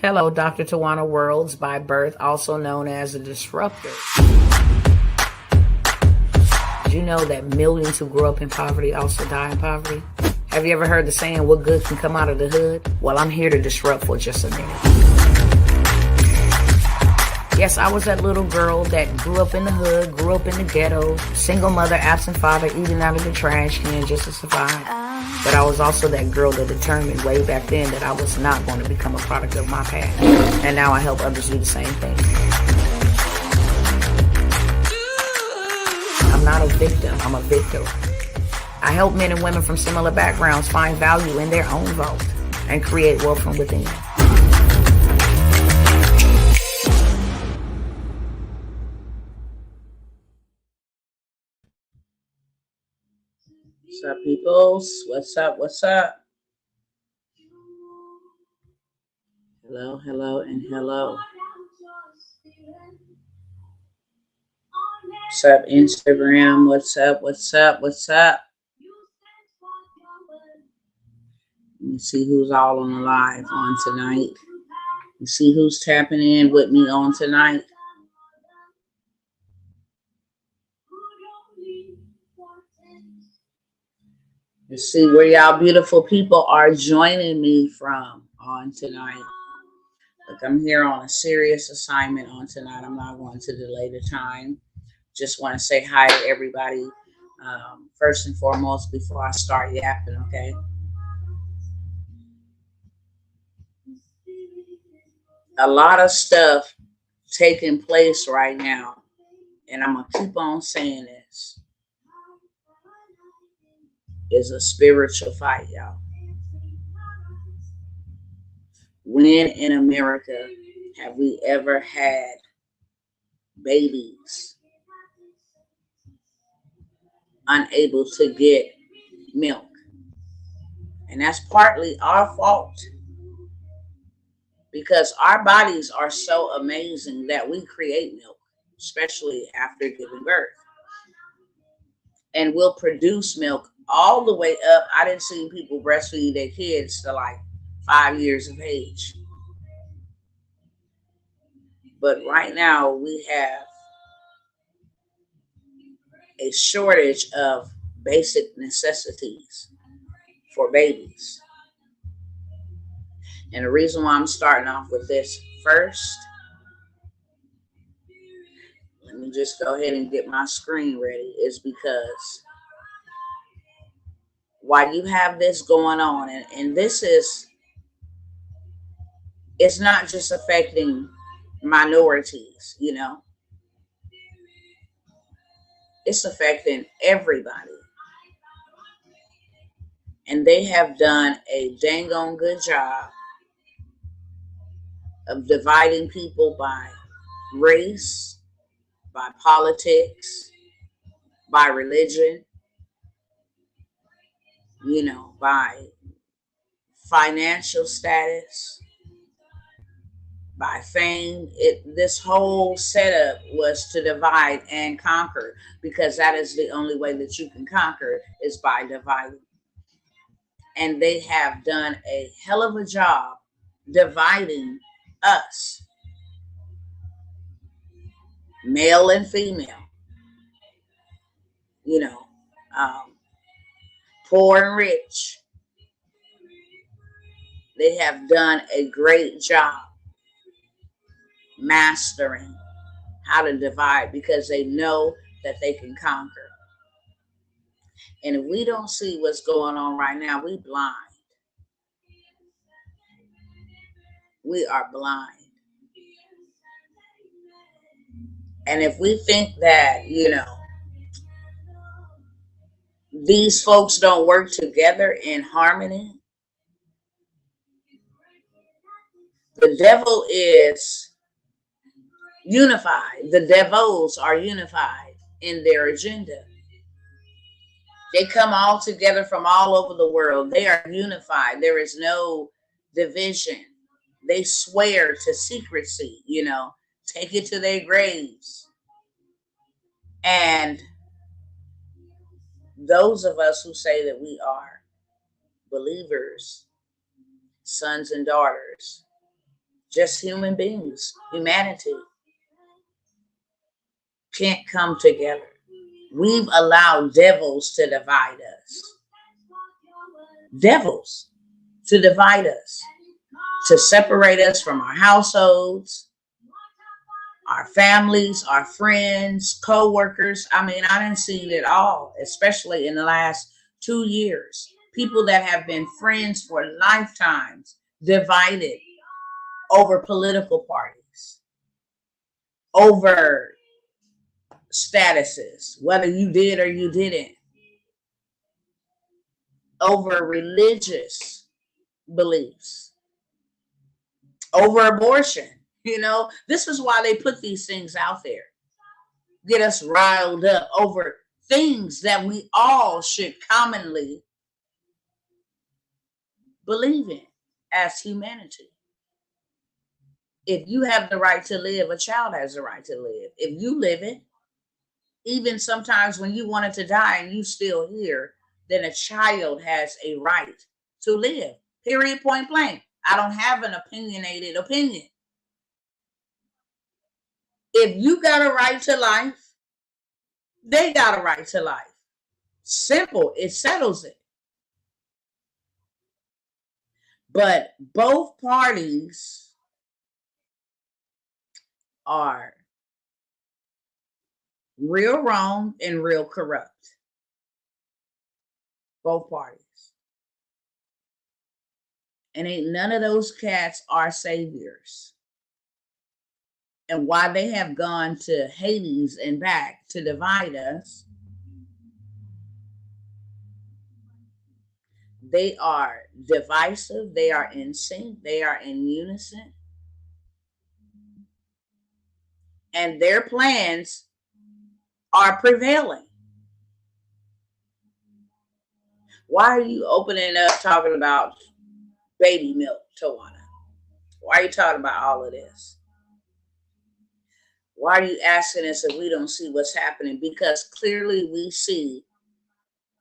Hello, Dr. Tawana Worlds by birth, also known as a disruptor. Did you know that millions who grew up in poverty also die in poverty? Have you ever heard the saying, what good can come out of the hood? Well, I'm here to disrupt for just a minute. Yes, I was that little girl that grew up in the hood, grew up in the ghetto, single mother, absent father, eating out of the trash can just to survive. But I was also that girl that determined way back then that I was not going to become a product of my past. And now I help others do the same thing. I'm not a victim, I'm a victor. I help men and women from similar backgrounds find value in their own vault and create wealth from within. What's up, peoples? What's up? What's up? Hello, hello, and hello. What's up, Instagram? What's up? What's up? What's up? Let me see who's all on the live on tonight. Let me see who's tapping in with me on tonight. Let's see where y'all beautiful people are joining me from on tonight. Look, I'm here on a serious assignment on tonight. I'm not going to delay the time. Just want to say hi to everybody first and foremost before I start yapping, okay? A lot of stuff taking place right now, and I'm going to keep on saying this. Is a spiritual fight, y'all. When in America have we ever had babies unable to get milk? And that's partly our fault, because our bodies are so amazing that we create milk, especially after giving birth. And we'll produce milk all the way up. I didn't see people breastfeed their kids to like 5 years of age. But right now we have a shortage of basic necessities for babies. And the reason why I'm starting off with this first, let me just go ahead and get my screen ready, is because while you have this going on, and this is, it's not just affecting minorities, you know, it's affecting everybody. And they have done a dang on good job of dividing people by race, by politics, by religion, you know, by financial status, by fame. This whole setup was to divide and conquer, because that is the only way that you can conquer, is by dividing. And they have done a hell of a job dividing us, male and female, you know, poor and rich. They have done a great job mastering how to divide, because they know that they can conquer. And if we don't see what's going on right now, we blind. We are blind. And if we think that, you know, these folks don't work together in harmony, the devil is unified. The devils are unified in their agenda. They come all together from all over the world. They are unified. There is no division. They swear to secrecy, you know, take it to their graves. And those of us who say that we are believers, sons and daughters, Just human beings, humanity can't come together. We've allowed devils to divide us. Devils to divide us, to separate us from our households, our families, our friends, co-workers. I mean, I didn't see it all, especially in the last 2 years. People that have been friends for lifetimes divided over political parties, over statuses, whether you did or you didn't, over religious beliefs, over abortion. This is why they put these things out there. Get us riled up over things that we all should commonly believe in as humanity. If you have the right to live, a child has the right to live. If you live it, even sometimes when you wanted to die and you still here, then a child has a right to live. Period, point blank. I don't have an opinionated opinion. If you got a right to life, they got a right to life. Simple. It settles it. But both parties are real wrong and real corrupt. Both parties. And ain't none of those cats are saviors. And why they have gone to Hades and back to divide us, they are divisive, they are in sync, they are in unison. And their plans are prevailing. Why are you opening up talking about baby milk, Tawana? Why are you talking about all of this? Why are you asking us if we don't see what's happening? Because clearly we see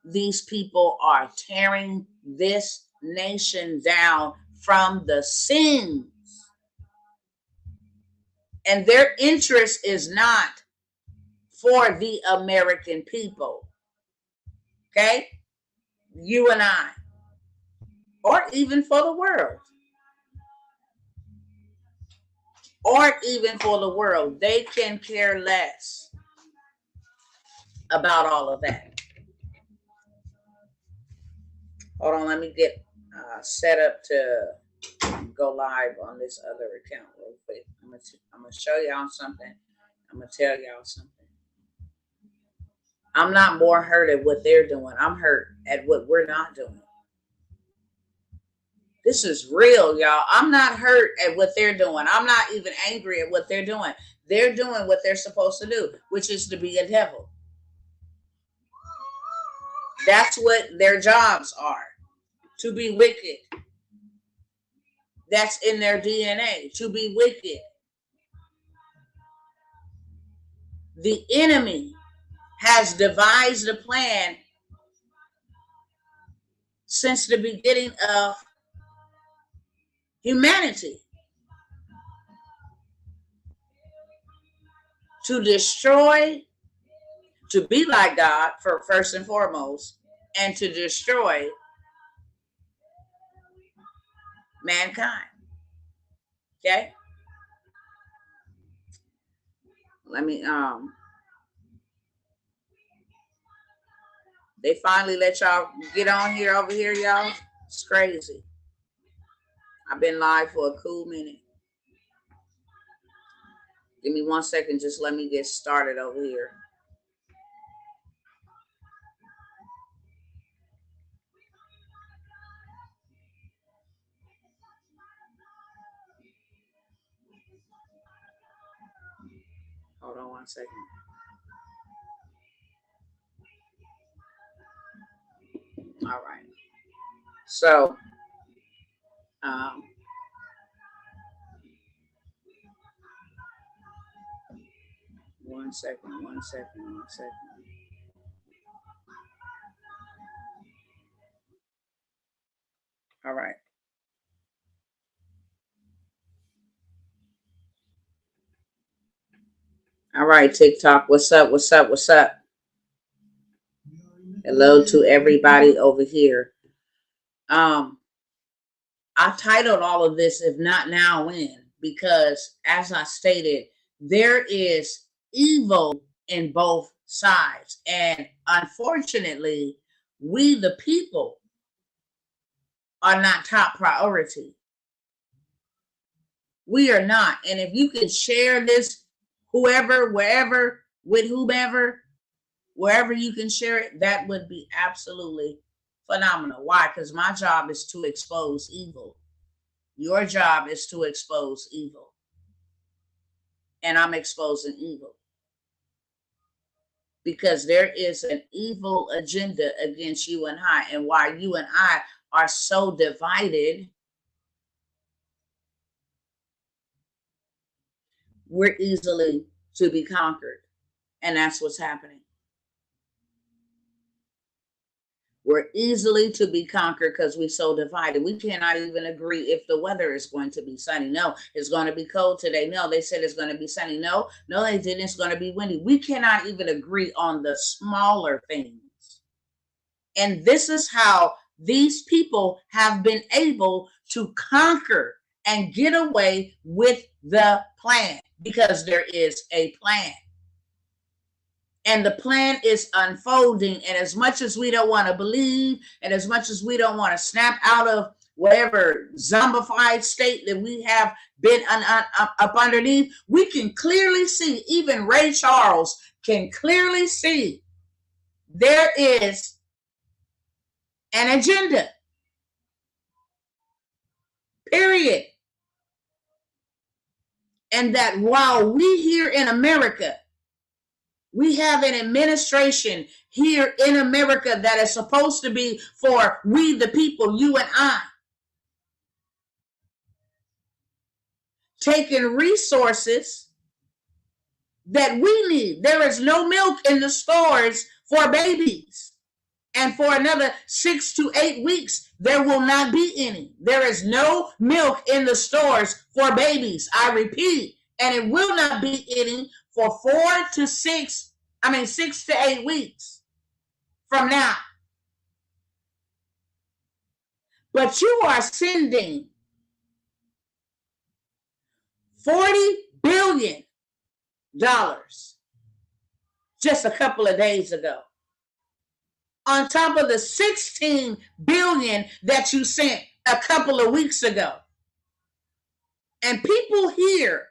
these people are tearing this nation down from the seams. And their interest is not for the American people. Okay? You and I. Or even for the world. Or even for the world. They can care less about all of that. Hold on, let me get set up to go live on this other account real quick. I'm gonna show y'all something. I'm gonna tell y'all something. I'm not more hurt at what they're doing. I'm hurt at what we're not doing. This is real, y'all. I'm not hurt at what they're doing. I'm not even angry at what they're doing. They're doing what they're supposed to do, which is to be a devil. That's what their jobs are, to be wicked. That's in their DNA, to be wicked. The enemy has devised a plan since the beginning of humanity to destroy, to be like God for first and foremost, and to destroy mankind. Okay? Let me they finally let y'all get on here over here, y'all. It's crazy. I've been live for a cool minute. Give me 1 second, just let me get started over here. Hold on 1 second. All right. So, 1 second, 1 second, 1 second. All right. All right, TikTok. What's up? What's up? What's up? Hello to everybody over here. I titled all of this, If Not Now, When? Because as I stated, there is evil in both sides. And unfortunately, we the people are not top priority. We are not. And if you can share this, whoever, wherever, with whomever, wherever you can share it, that would be absolutely phenomenal. Why? Because my job is to expose evil. Your job is to expose evil. And I'm exposing evil. Because there is an evil agenda against you and I. And why you and I are so divided, we're easily to be conquered. And that's what's happening. We're easily to be conquered because we're so divided. We cannot even agree if the weather is going to be sunny. No, it's going to be cold today. No, they said it's going to be sunny. No, they didn't. It's going to be windy. We cannot even agree on the smaller things. And this is how these people have been able to conquer and get away with the plan, because there is a plan. And the plan is unfolding. And as much as we don't want to believe, and as much as we don't want to snap out of whatever zombified state that we have been up underneath, we can clearly see, even Ray Charles can clearly see, there is an agenda. Period. And that while we here in America, we have an administration here in America that is supposed to be for we the people, you and I, taking resources that we need. There is no milk in the stores for babies. And for another 6 to 8 weeks, there will not be any. There is no milk in the stores for babies. I repeat, and it will not be any for 6 to 8 weeks from now. But you are sending $40 billion just a couple of days ago, on top of the $16 billion that you sent a couple of weeks ago. And people here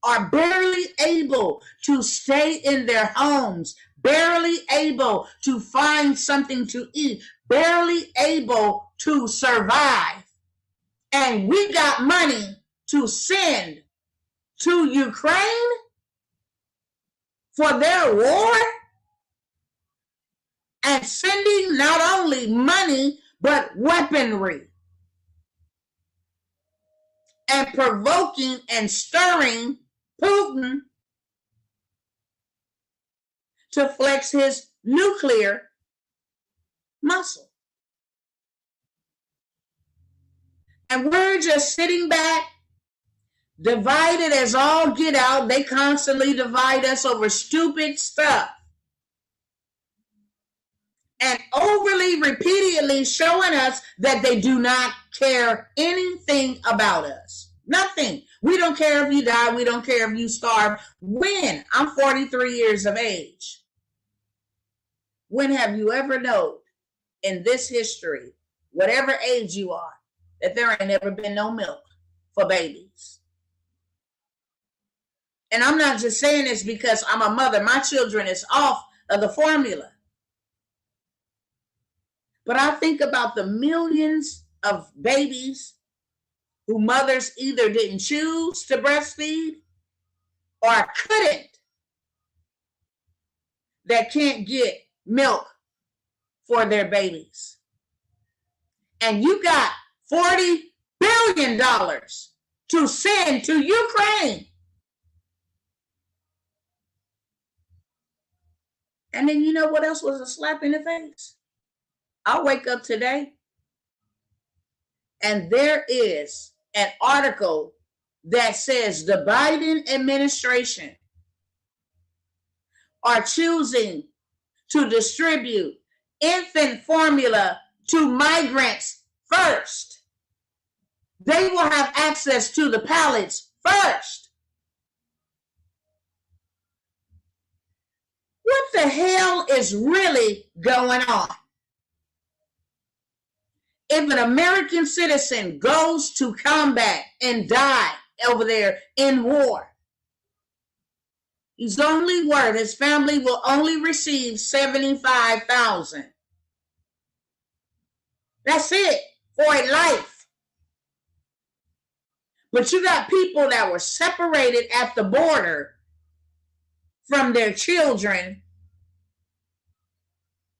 are barely able to stay in their homes, barely able to find something to eat, barely able to survive. And we got money to send to Ukraine for their war, and sending not only money, but weaponry, and provoking and stirring Putin to flex his nuclear muscle. And we're just sitting back, divided as all get out. They constantly divide us over stupid stuff. And overly, repeatedly showing us that they do not care anything about us. Nothing. We don't care if you die. We don't care if you starve. When? I'm 43 years of age. When have you ever known in this history, whatever age you are, that there ain't never been no milk for babies? And I'm not just saying this because I'm a mother. My children is off of the formula. But I think about the millions of babies who mothers either didn't choose to breastfeed or couldn't, that can't get milk for their babies. And you got $40 billion to send to Ukraine. And then you know what else was a slap in the face? I wake up today and there is an article that says the Biden administration are choosing to distribute infant formula to migrants first. They will have access to the pallets first. What the hell is really going on? If an American citizen goes to combat and die over there in war, his only word, his family will only receive $75,000. That's it for a life. But you got people that were separated at the border from their children,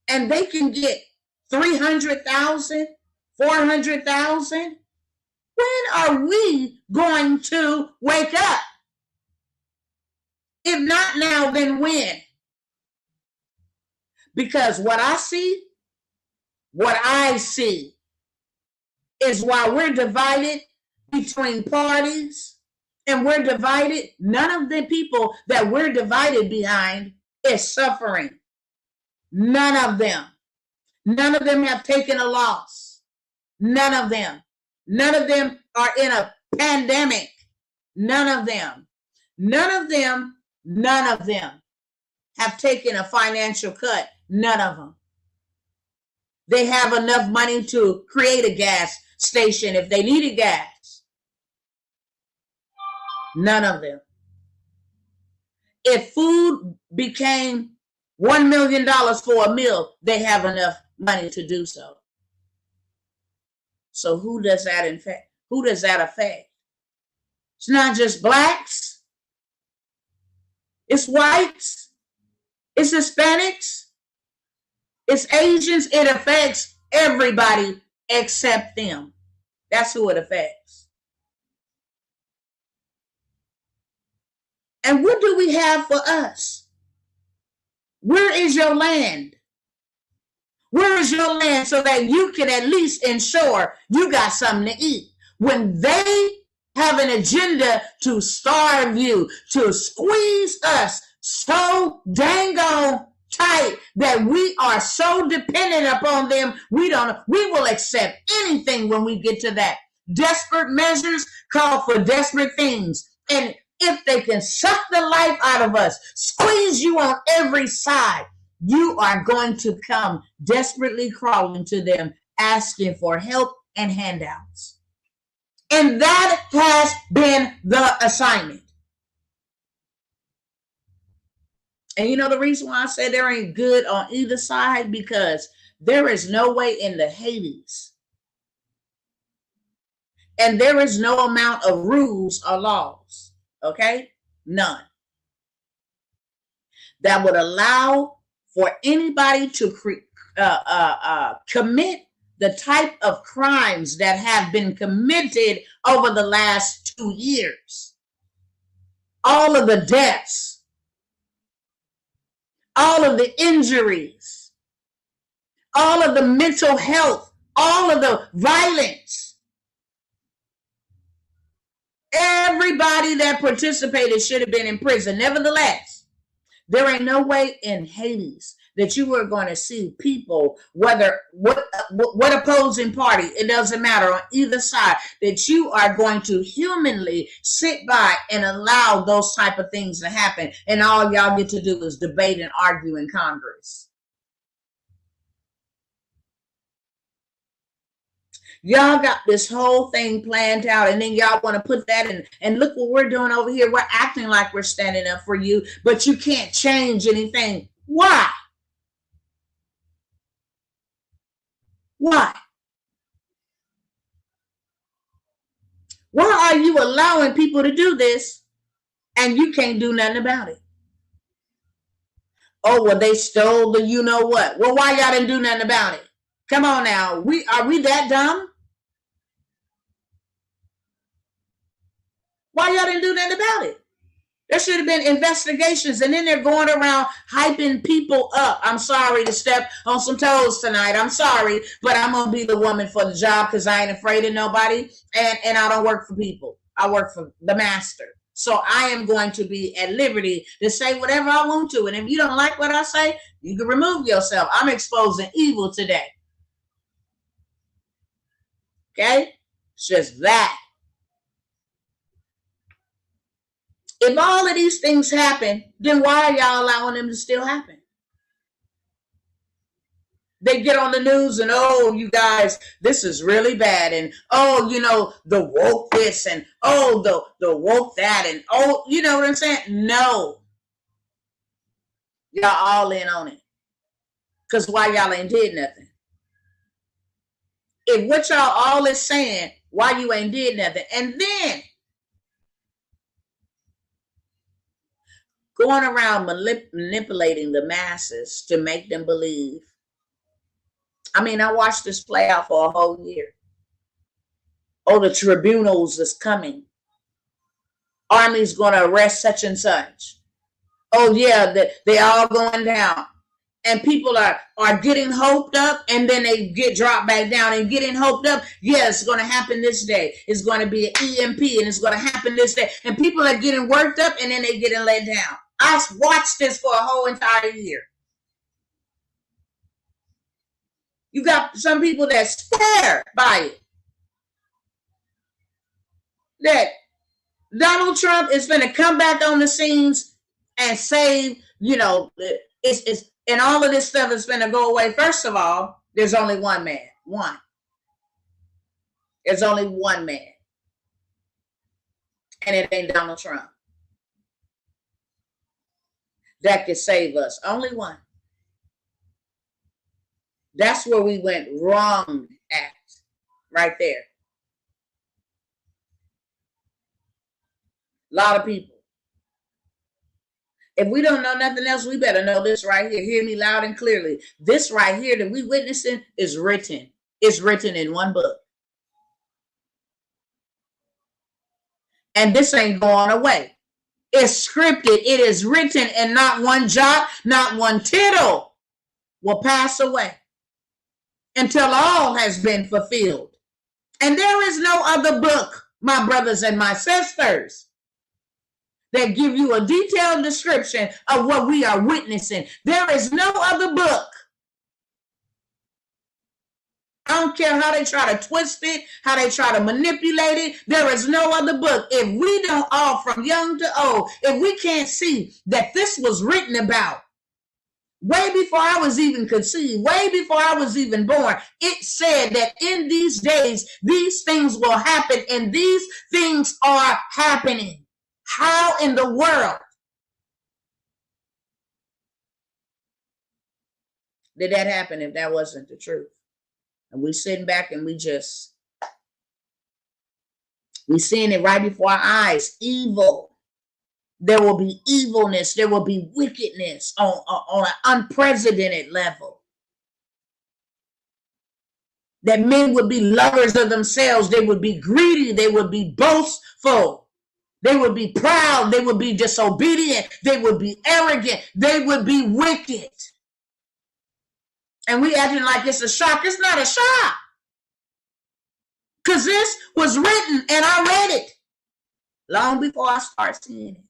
and they can get $300,000, $400,000. When are we going to wake up? If not now, then when? Because what I see is while we're divided between parties and we're divided, none of the people that we're divided behind is suffering. None of them. None of them have taken a loss. None of them. None of them are in a pandemic. None of them. None of them. None of them have taken a financial cut. None of them. They have enough money to create a gas station if they needed gas. None of them. If food became $1 million for a meal, they have enough money to do so. So who does that affect? Who does that affect? It's not just blacks. It's whites. It's Hispanics. It's Asians. It affects everybody except them. That's who it affects. And what do we have for us? Where is your land? Where is your land so that you can at least ensure you got something to eat? When they have an agenda to starve you, to squeeze us so dang on tight that we are so dependent upon them, we will accept anything when we get to that. Desperate measures call for desperate things. And if they can suck the life out of us, squeeze you on every side, you are going to come desperately crawling to them, asking for help and handouts. And that has been the assignment. And you know the reason why I say there ain't good on either side? Because there is no way in the Hades. And there is no amount of rules or laws. Okay? None. That would allow for anybody to commit the type of crimes that have been committed over the last 2 years. All of the deaths, all of the injuries, all of the mental health, all of the violence. Everybody that participated should have been in prison. Nevertheless, there ain't no way in Hades that you are going to see people, whether what opposing party, it doesn't matter, on either side, that you are going to humanly sit by and allow those type of things to happen. And all y'all get to do is debate and argue in Congress. Y'all got this whole thing planned out, and then y'all want to put that in. And look what we're doing over here. We're acting like we're standing up for you, but you can't change anything. Why? Why? Why are you allowing people to do this and you can't do nothing about it? Oh, well, they stole the you know what. Well, why y'all didn't do nothing about it? Come on now. Are we that dumb? Why y'all didn't do nothing about it? There should have been investigations, and then they're going around hyping people up. I'm sorry to step on some toes tonight. I'm sorry, but I'm going to be the woman for the job because I ain't afraid of nobody, and I don't work for people. I work for the master. So I am going to be at liberty to say whatever I want to. And if you don't like what I say, you can remove yourself. I'm exposing evil today. Okay? It's just that. If all of these things happen, then why are y'all allowing them to still happen? They get on the news and, oh, you guys, this is really bad. And, oh, you know, the woke this and, oh, the woke that. And, oh, you know what I'm saying? No. Y'all all in on it. Because why y'all ain't did nothing? If what y'all all is saying, why you ain't did nothing? And then going around manipulating the masses to make them believe. I mean, I watched this play out for a whole year. Oh, the tribunals is coming. Army's going to arrest such and such. Oh, yeah, they're all going down. And people are getting hoped up, and then they get dropped back down and getting hoped up. Yeah, it's going to happen this day. It's going to be an EMP, and it's going to happen this day. And people are getting worked up, and then they're getting let down. I watched this for a whole entire year. You got some people that swear by it. That Donald Trump is going to come back on the scenes and save, you know, it's and all of this stuff is going to go away. First of all, there's only one man. One. There's only one man. And it ain't Donald Trump. That could save us. Only one. That's where we went wrong at. Right there. A lot of people. If we don't know nothing else, we better know this right here. Hear me loud and clearly. This right here that we witnessing is written. It's written in one book. And this ain't going away. It's scripted. It is written, and not one jot, not one tittle will pass away until all has been fulfilled. And there is no other book, my brothers and my sisters, that give you a detailed description of what we are witnessing. There is no other book. I don't care how they try to twist it, how they try to manipulate it. There is no other book. If we don't, all from young to old, if we can't see that this was written about way before I was even conceived, way before I was even born, it said that in these days, these things will happen, and these things are happening. How in the world did that happen if that wasn't the truth? And we sitting back and we seeing it right before our eyes. Evil. There will be evilness. There will be wickedness on an unprecedented level. That men would be lovers of themselves. They would be greedy. They would be boastful. They would be proud. They would be disobedient. They would be arrogant. They would be wicked. And we acting like it's a shock. It's not a shock. Because this was written and I read it long before I started seeing it.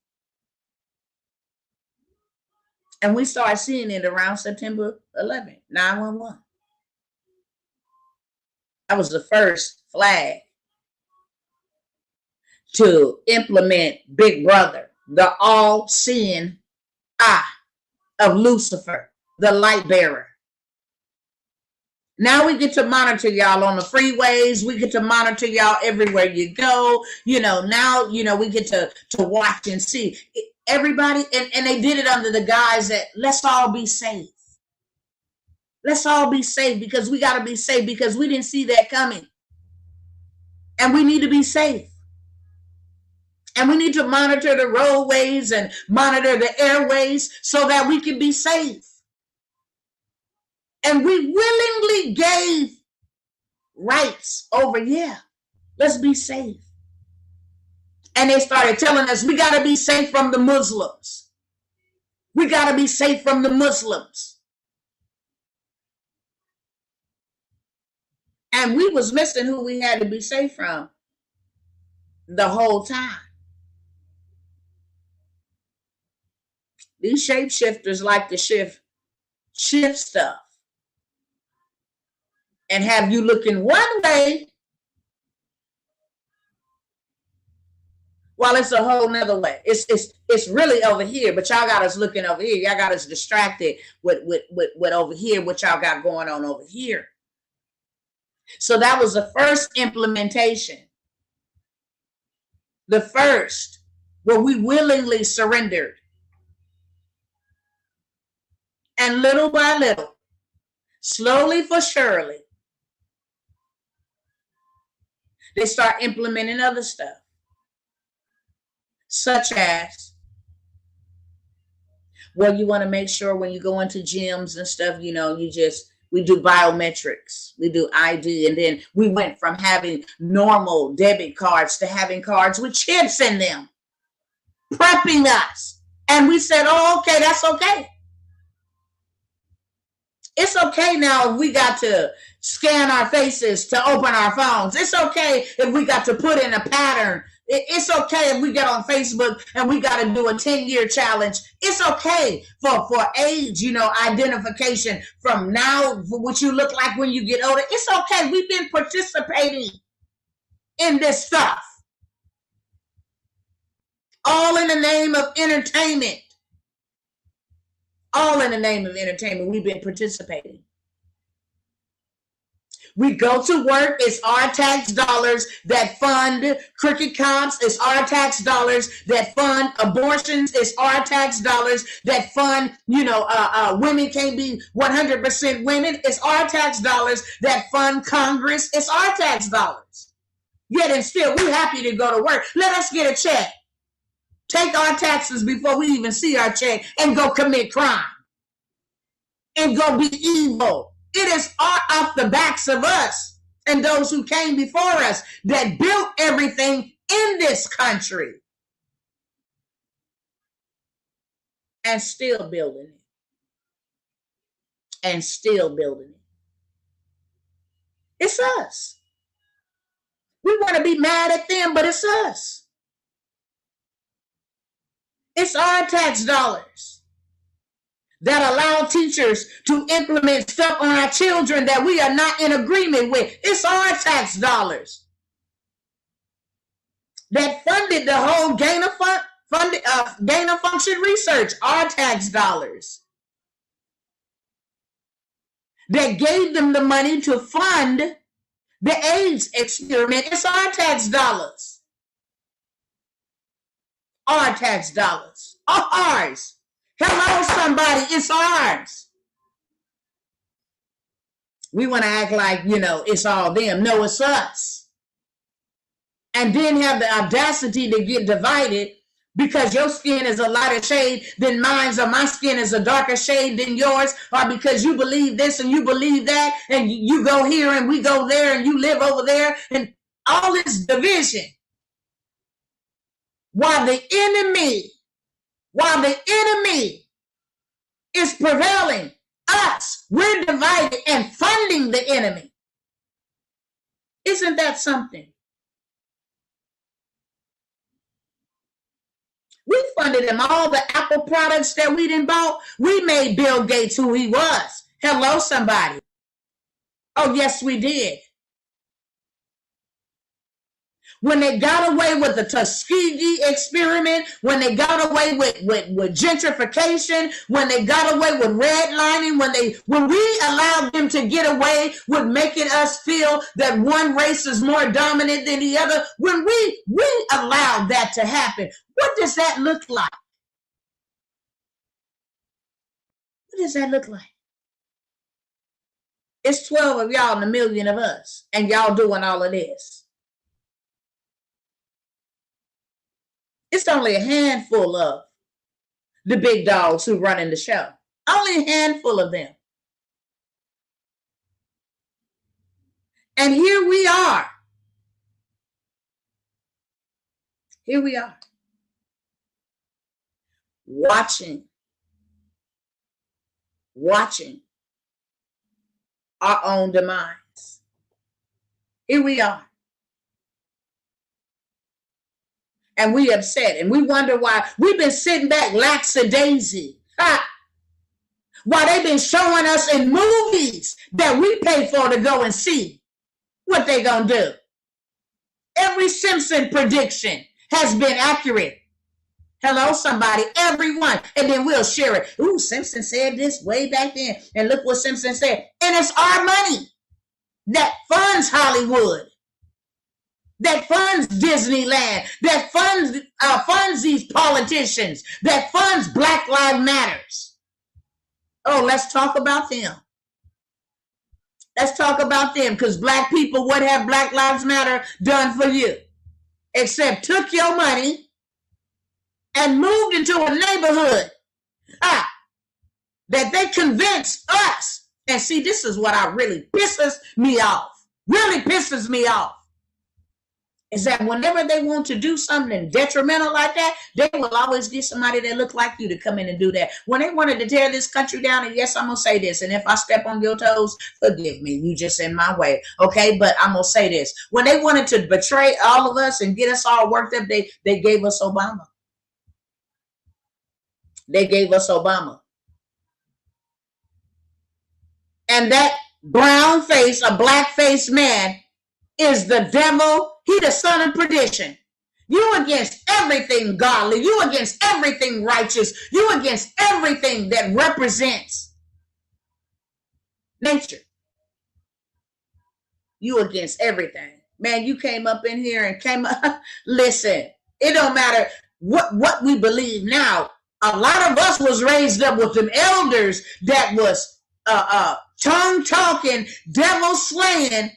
And we started seeing it around September 11th, 9/11. That was the first flag to implement Big Brother, the all-seeing eye of Lucifer, the light bearer. Now we get to monitor y'all on the freeways. We get to monitor y'all everywhere you go. You know, now, you know, we get to watch and see everybody. And they did it under the guise that let's all be safe. Let's all be safe, because we got to be safe, because we didn't see that coming. And we need to be safe. And we need to monitor the roadways and monitor the airways so that we can be safe. And we willingly gave rights over, let's be safe. And they started telling us we got to be safe from the Muslims. We got to be safe from the Muslims. And we was missing who we had to be safe from the whole time. These shapeshifters like to shift stuff and have you looking one way while it's a whole nother way. It's really over here, but y'all got us looking over here. Y'all got us distracted with over here, what y'all got going on over here. So that was the first implementation. The first, where we willingly surrendered. And little by little, slowly for surely, they start implementing other stuff. Such as, well, you want to make sure when you go into gyms and stuff, we do biometrics, we do ID. And then we went from having normal debit cards to having cards with chips in them, prepping us. And we said, oh, okay, that's okay. It's okay now if we got to scan our faces to open our phones. It's okay if we got to put in a pattern. It's okay if we get on Facebook and we got to do a 10-year challenge. It's okay for age, identification from now, for what you look like when you get older. It's okay. We've been participating in this stuff. All in the name of entertainment. All in the name of entertainment. We've been participating. We go to work. It's our tax dollars that fund crooked cops. It's our tax dollars that fund abortions. It's our tax dollars that fund, women can't be 100% women. It's our tax dollars that fund Congress. It's our tax dollars. Yet and still, we're happy to go to work. Let us get a check. Take our taxes before we even see our check and go commit crime and go be evil. It is off the backs of us and those who came before us that built everything in this country and still building it. And still building it. It's us. We want to be mad at them, but it's us. It's our tax dollars that allow teachers to implement stuff on our children that we are not in agreement with. It's our tax dollars that funded the whole gain of function research. Our tax dollars that gave them the money to fund the AIDS experiment. It's our tax dollars. Our tax dollars. Ours. Hello, somebody. It's ours. We want to act like, it's all them. No, it's us. And then have the audacity to get divided because your skin is a lighter shade than mine, or my skin is a darker shade than yours, or because you believe this and you believe that, and you go here and we go there and you live over there, and all this division. While the enemy is prevailing, we're divided and funding the enemy. Isn't that something? We funded him all the Apple products that we didn't bought. We made Bill Gates who he was. Hello, somebody. Oh, yes, we did. When they got away with the Tuskegee experiment, when they got away with gentrification, when they got away with redlining, when we allowed them to get away with making us feel that one race is more dominant than the other, when we allowed that to happen, what does that look like? What does that look like? It's 12 of y'all and a million of us, and y'all doing all of this. It's only a handful of the big dogs who run in the show. Only a handful of them. And here we are. Here we are. Watching our own demise. Here we are. And we upset and we wonder why we've been sitting back lackadaisy. While they've been showing us in movies that we pay for to go and see what they gonna do. Every Simpson prediction has been accurate. Hello, somebody, everyone. And then we'll share it. Ooh, Simpson said this way back then. And look what Simpson said. And it's our money that funds Hollywood, that funds Disneyland, that funds these politicians, that funds Black Lives Matters. Oh, let's talk about them. Let's talk about them, because Black people, what have Black Lives Matter done for you? Except took your money and moved into a neighborhood that they convinced us. And see, this is what really pisses me off. Really pisses me off. Is that whenever they want to do something detrimental like that, they will always get somebody that look like you to come in and do that. When they wanted to tear this country down, and yes, I'm going to say this, and if I step on your toes, forgive me, you just in my way, okay? But I'm going to say this. When they wanted to betray all of us and get us all worked up, they gave us Obama. They gave us Obama. And that brown face, a black faced man, is the devil. He the son of perdition. You against everything godly. You against everything righteous. You against everything that represents nature. You against everything. Man, you came up in here and came up. Listen, it don't matter what we believe now. A lot of us was raised up with them elders that was tongue talking, devil slaying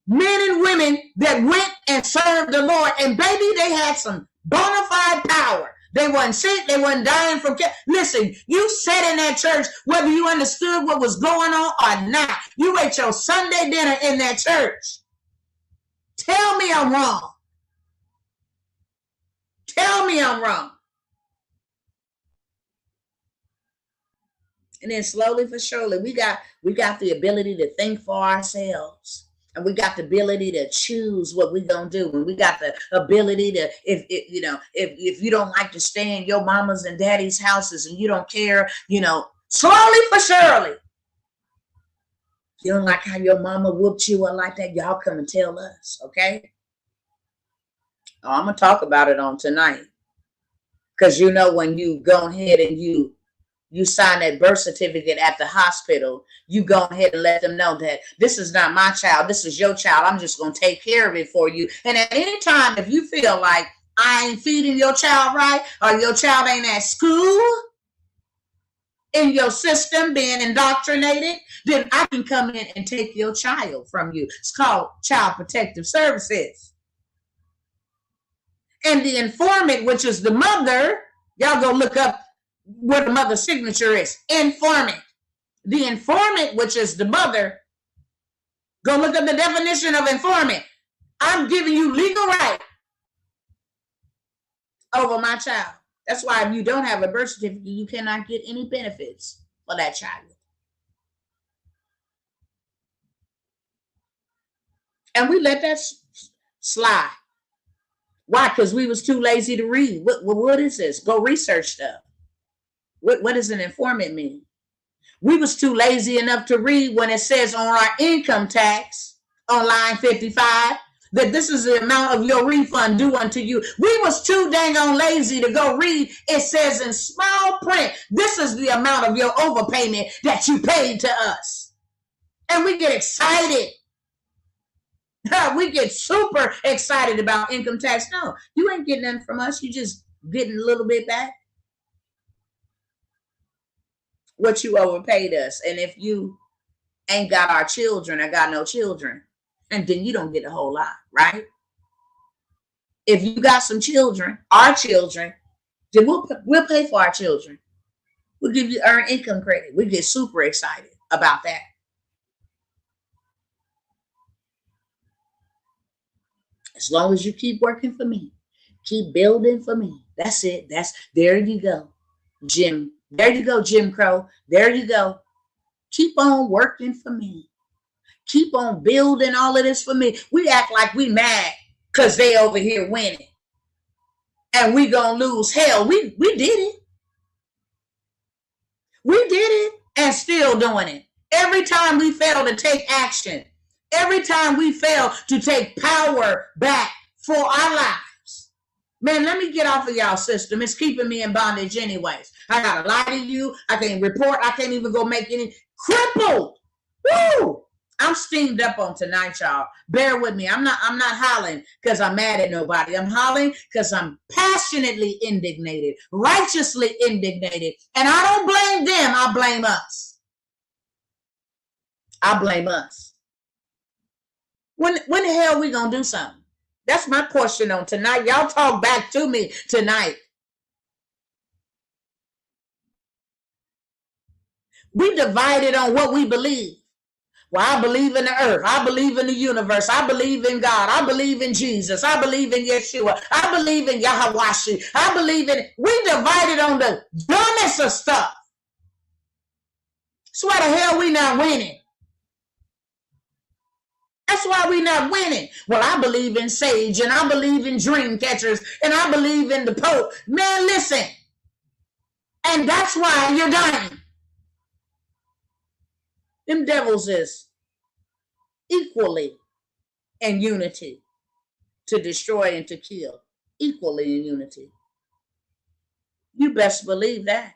men and women that went and served the Lord. And baby, they had some bona fide power. They wasn't sick. They wasn't dying from cancer. Listen, you sat in that church whether you understood what was going on or not. You ate your Sunday dinner in that church. Tell me I'm wrong. Tell me I'm wrong. And then slowly but surely, we got the ability to think for ourselves. And we got the ability to choose what we're going to do. And we got the ability to, if you don't like to stay in your mama's and daddy's houses and you don't care, slowly but surely. If you don't like how your mama whooped you or like that, y'all come and tell us, okay? Oh, I'm going to talk about it on tonight. Because when you go ahead and you sign that birth certificate at the hospital, you go ahead and let them know that this is not my child, this is your child. I'm just going to take care of it for you. And at any time, if you feel like I ain't feeding your child right, or your child ain't at school, in your system being indoctrinated, then I can come in and take your child from you. It's called Child Protective Services. And the informant, which is the mother, y'all go look up what the mother's signature is. Informant. The informant, which is the mother, go look up the definition of informant. I'm giving you legal right over my child. That's why if you don't have a birth certificate, you cannot get any benefits for that child. And we let that slide. Why? Because we was too lazy to read. What is this? Go research stuff. What does an informant mean? We was too lazy enough to read when it says on our income tax on line 55 that this is the amount of your refund due unto you. We was too dang on lazy to go read. It says in small print, this is the amount of your overpayment that you paid to us. And we get excited. We get super excited about income tax. No, you ain't getting nothing from us. You just getting a little bit back. What you overpaid us. And if you ain't got our children or got no children, and then you don't get a whole lot, right? If you got some children, our children, then we'll pay for our children. We'll give you earned income credit. We get super excited about that. As long as you keep working for me, keep building for me. That's it. There you go, Jim. There you go, Jim Crow. There you go. Keep on working for me. Keep on building all of this for me. We act like we mad because they over here winning. and we gonna lose. Hell, we did it. We did it and still doing it. Every time we fail to take action, every time we fail to take power back for our lives. Man, let me get off of y'all system. It's keeping me in bondage anyways. I gotta lie to you. I can't report. I can't even go make any crippled. Woo! I'm steamed up on tonight, y'all. Bear with me. I'm not hollering because I'm mad at nobody. I'm hollering because I'm passionately indignated, righteously indignated. And I don't blame them. I blame us. I blame us. When the hell we gonna do something? That's my question on tonight. Y'all talk back to me tonight. We divided on what we believe. Well, I believe in the earth. I believe in the universe. I believe in God. I believe in Jesus. I believe in Yeshua. I believe in Yahawashi. I believe in, we divided on the dumbest of stuff. That's why the hell we not winning. That's why we not winning. Well, I believe in sage, and I believe in dream catchers, and I believe in the Pope. Man, listen. And that's why you're dying. Them devils is equally in unity to destroy and to kill. Equally in unity. You best believe that.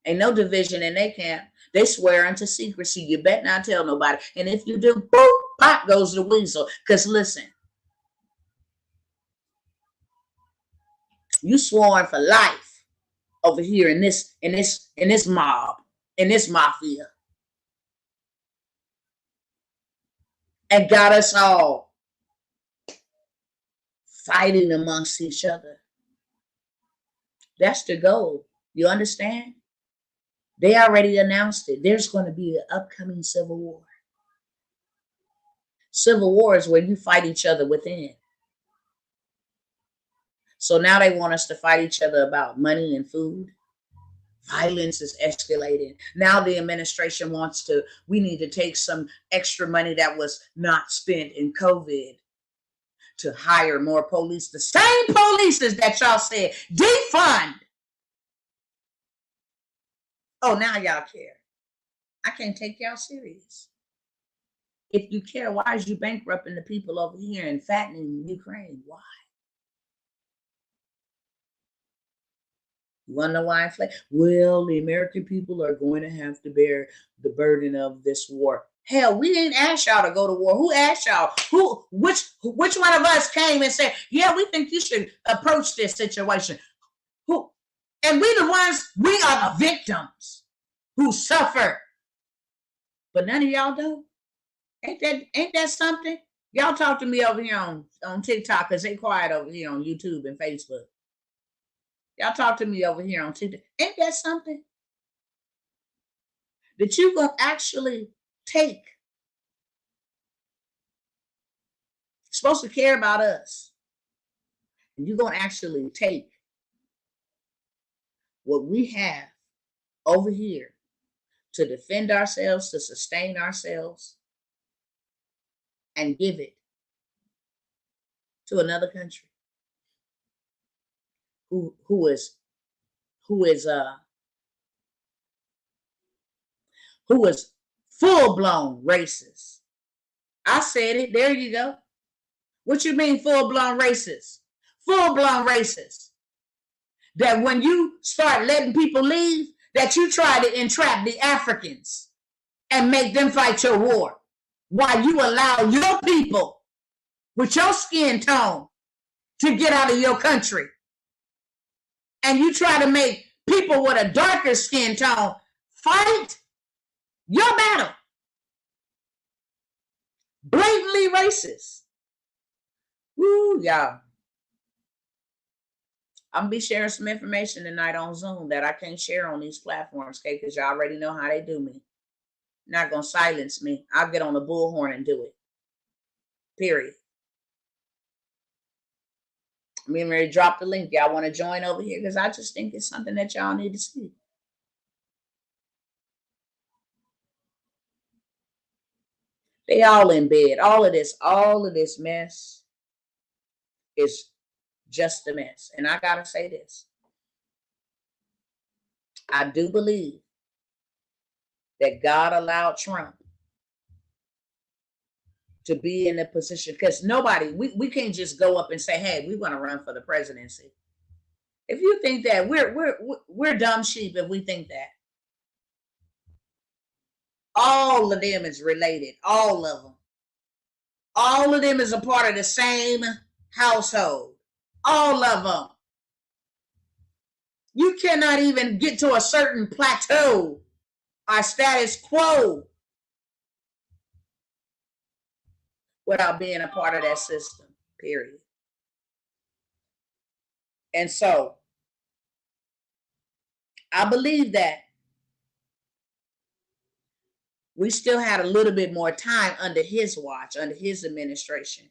Ain't no division in their camp. They swear unto secrecy. You bet not tell nobody. And if you do, boop, pop goes the weasel. Because listen, you sworn for life over here in this mob, in this mafia. And got us all fighting amongst each other. That's the goal. You understand? They already announced it. There's going to be an upcoming civil war. Civil war is where you fight each other within. So now they want us to fight each other about money and food. Violence is escalating. Now the administration wants to, we need to take some extra money that was not spent in COVID to hire more police. The same police that y'all said, defund. Oh, now y'all care. I can't take y'all serious. If you care, why is you bankrupting the people over here and fattening Ukraine? Why? You want to know why inflation? Well, the American people are going to have to bear the burden of this war. Hell, we didn't ask y'all to go to war. Who asked y'all? Which one of us came and said, yeah, we think you should approach this situation? Who? And we the ones, we are the victims who suffer. But none of y'all do. Ain't that something? Y'all talk to me over here on TikTok because they quiet over here on YouTube and Facebook. Y'all talk to me over here on TikTok. Ain't that something? That you gonna actually take. You're supposed to care about us. And you're gonna actually take what we have over here to defend ourselves, to sustain ourselves, and give it to another country who is full-blown racist. I said it. There you go. What you mean full-blown racist? Full-blown racist. That when you start letting people leave, that you try to entrap the Africans and make them fight your war while you allow your people with your skin tone to get out of your country. And you try to make people with a darker skin tone fight your battle. Blatantly racist. Woo, y'all. I'm going to be sharing some information tonight on Zoom that I can't share on these platforms, okay? Because y'all already know how they do me. Not going to silence me. I'll get on the bullhorn and do it. Period. I'm getting ready to drop the link. Y'all want to join over here? Because I just think it's something that y'all need to see. They all in bed. All of this mess is just a mess. And I gotta say this. I do believe that God allowed Trump to be in a position, because we can't just go up and say, hey, we want to run for the presidency. If you think that, we're dumb sheep if we think that. All of them is related. All of them. All of them is a part of the same household. All of them. You cannot even get to a certain plateau or status quo without being a part of that system, period. And so, I believe that we still had a little bit more time under his watch, under his administration.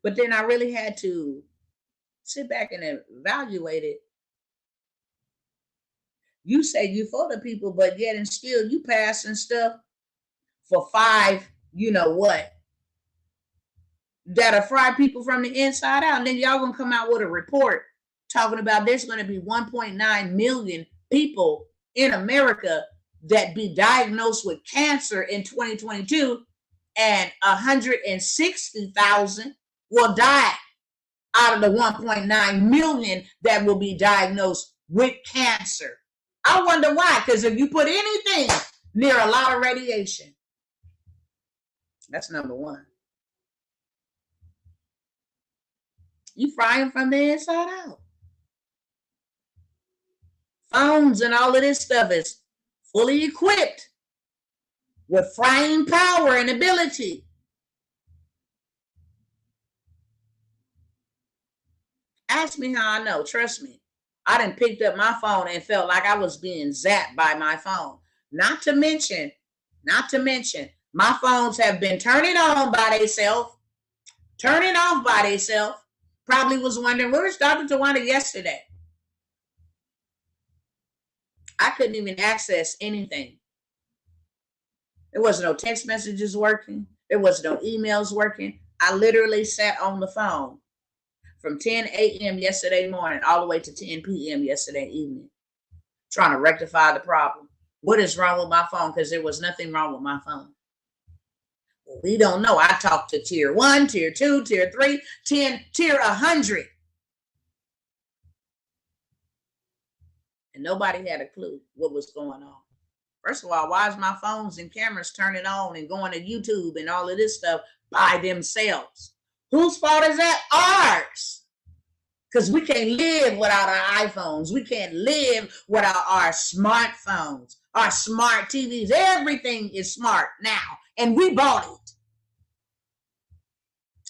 But then I really had to sit back and evaluate it. You say you for the people, but yet and still you passing stuff for 5, you know what, that'll fry people from the inside out. And then y'all gonna come out with a report talking about there's gonna be 1.9 million people in America that be diagnosed with cancer in 2022, and 160,000 will die out of the 1.9 million that will be diagnosed with cancer. I wonder why, because if you put anything near a lot of radiation, that's number one. You frying from the inside out. Phones and all of this stuff is fully equipped with frying power and ability. Ask me how I know. Trust me. I done picked up my phone and felt like I was being zapped by my phone. Not to mention, my phones have been turning on by themselves, turning off by themselves. Probably was wondering, where's Dr. Tawana yesterday? I couldn't even access anything. There was no text messages working. There was no emails working. I literally sat on the phone from 10 a.m. yesterday morning all the way to 10 p.m. yesterday evening, trying to rectify the problem. What is wrong with my phone? Because there was nothing wrong with my phone. Well, we don't know. I talked to tier 1, tier 2, tier 3, 10, tier 100. And nobody had a clue what was going on. First of all, why is my phones and cameras turning on and going to YouTube and all of this stuff by themselves? Whose fault is that? Ours. Because we can't live without our iPhones. We can't live without our smartphones, our smart TVs. Everything is smart now. And we bought it.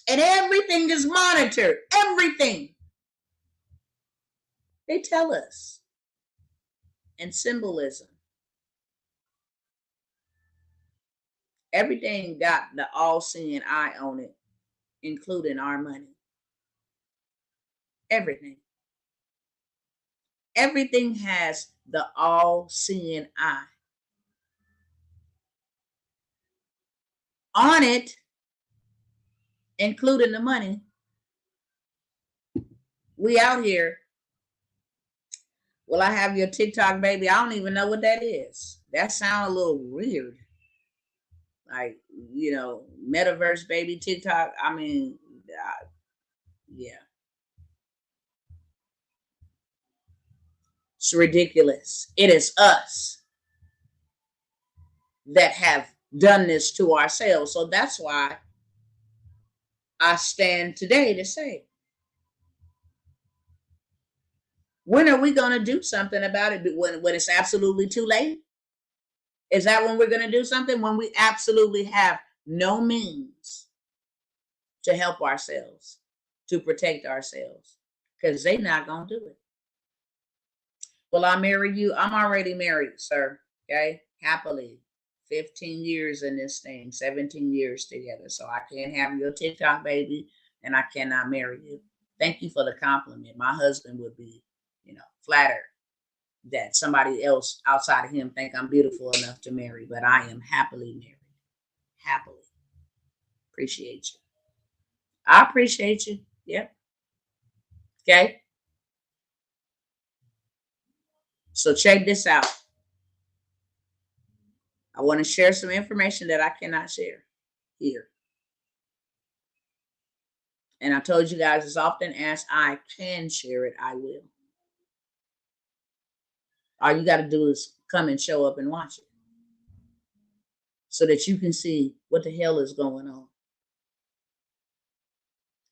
And everything is monitored. Everything. They tell us. And symbolism. Everything got the all-seeing eye on it, including our money. Everything. Everything has the all-seeing eye on it, including the money. We out here. Will I have your TikTok, baby? I don't even know what that is. That sounds a little weird. Like, metaverse, baby, TikTok. I mean, yeah. It's ridiculous. It is us that have done this to ourselves. So that's why I stand today to say, when are we going to do something about it? When it's absolutely too late? Is that when we're going to do something? When we absolutely have no means to help ourselves, to protect ourselves, because they're not going to do it. Will I marry you? I'm already married, sir. Okay? Happily. 15 years in this thing, 17 years together. So I can't have your TikTok, baby, and I cannot marry you. Thank you for the compliment. My husband would be, flattered that somebody else outside of him think I'm beautiful enough to marry, but I am happily married. Happily. Appreciate you. I appreciate you. Yep. Okay. So check this out. I want to share some information that I cannot share here. And I told you guys as often as I can share it, I will. All you got to do is come and show up and watch it so that you can see what the hell is going on.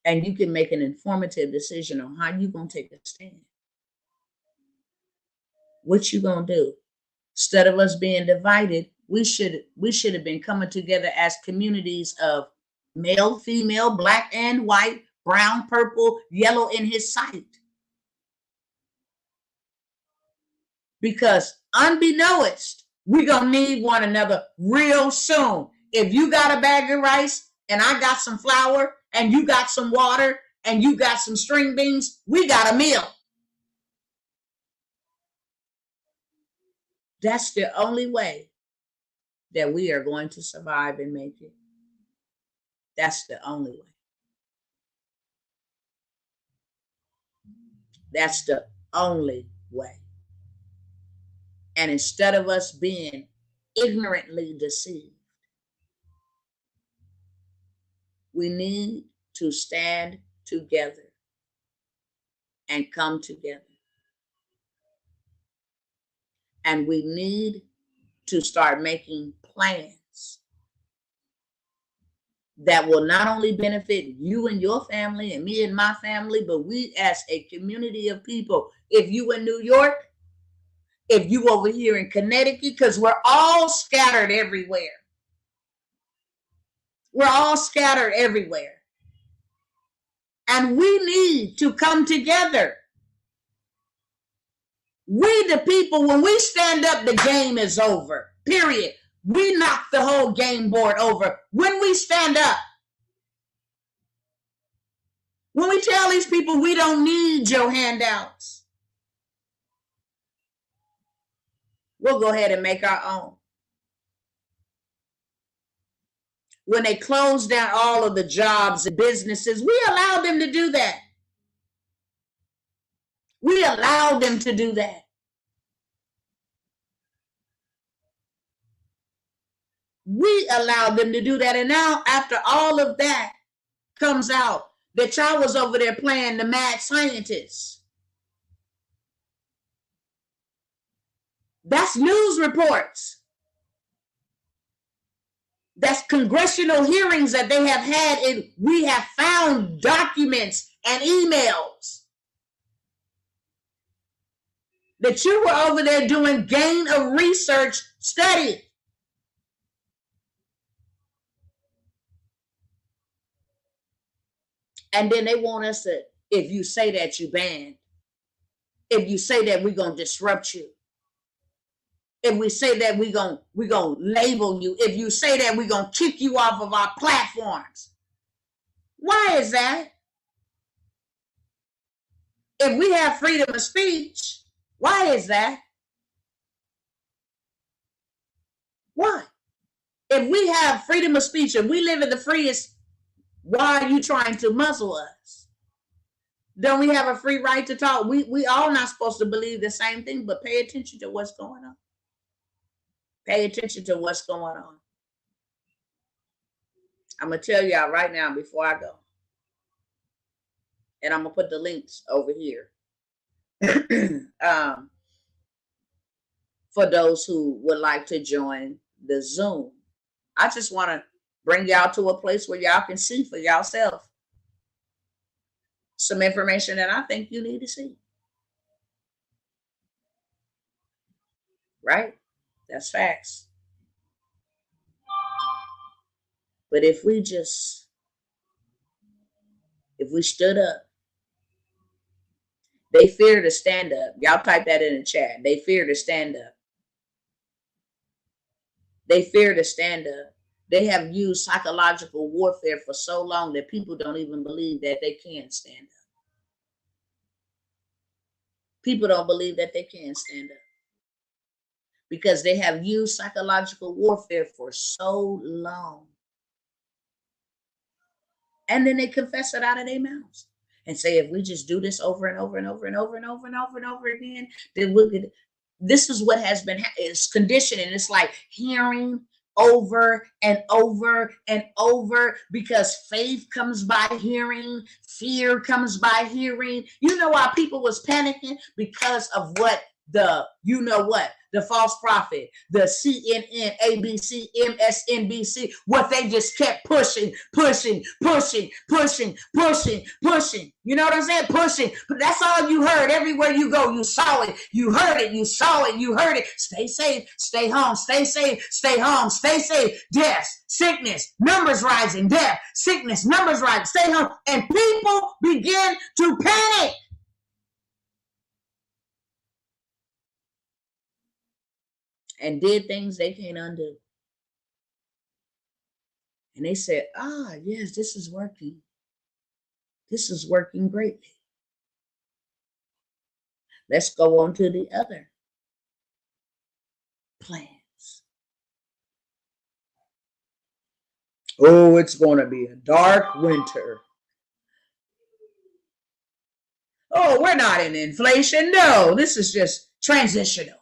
And you can make an informative decision on how you're going to take a stand. What you going to do? Instead of us being divided, we should have been coming together as communities of male, female, black and white, brown, purple, yellow in his sight. Because unbeknownst, we're going to need one another real soon. If you got a bag of rice and I got some flour and you got some water and you got some string beans, we got a meal. That's the only way that we are going to survive and make it. That's the only way. That's the only way. And instead of us being ignorantly deceived, we need to stand together and come together. And we need to start making plans that will not only benefit you and your family and me and my family, but we as a community of people. If you in New York, if you over here in Connecticut, because we're all scattered everywhere. We're all scattered everywhere. And we need to come together. We the people, when we stand up, the game is over. Period. We knock the whole game board over when we stand up. When we tell these people we don't need your handouts, we'll go ahead and make our own. When they close down all of the jobs and businesses, we allow them to do that. We allow them to do that. We allowed them to do that. And now, after all of that comes out, that y'all was over there playing the mad scientist. That's news reports. That's congressional hearings that they have had, and we have found documents and emails that you were over there doing gain of research study. And then they want us to, if you say that, you banned. If you say that, we're going to disrupt you. If we say that, we're going to label you. If you say that, we're going to kick you off of our platforms. Why is that? If we have freedom of speech, why is that? Why? If we have freedom of speech and we live in the freest, why are you trying to muzzle us? Don't we have a free right to talk? We all not supposed to believe the same thing, but pay attention to what's going on. Pay attention to what's going on. I'm going to tell y'all right now before I go. And I'm going to put the links over here. For those who would like to join the Zoom. I just want to bring y'all to a place where y'all can see for yourself some information that I think you need to see. Right? That's facts. But if we stood up, they fear to stand up. Y'all type that in the chat. They fear to stand up. They fear to stand up. They have used psychological warfare for so long that people don't even believe that they can stand up. People don't believe that they can stand up because they have used psychological warfare for so long. And then they confess it out of their mouths. and say, if we just do this over and over and over and over and over and over and over again, then we'll get. This is what has been. It's conditioning. It's like hearing over and over and over, because faith comes by hearing, fear comes by hearing. You know why people was panicking? Because of what the false prophet, the CNN, ABC, MSNBC, what they just kept pushing. You know what I'm saying? Pushing. But that's all you heard. Everywhere you go, you saw it. You heard it. You saw it. You heard it. Stay safe. Stay home. Stay safe. Stay home. Stay safe. Death, sickness, numbers rising. Death, sickness, numbers rising. Stay home. And people begin to panic. And did things they can't undo. And they said, yes, this is working. This is working greatly. Let's go on to the other plans. Oh, it's going to be a dark winter. Oh, we're not in inflation. No, this is just transitional.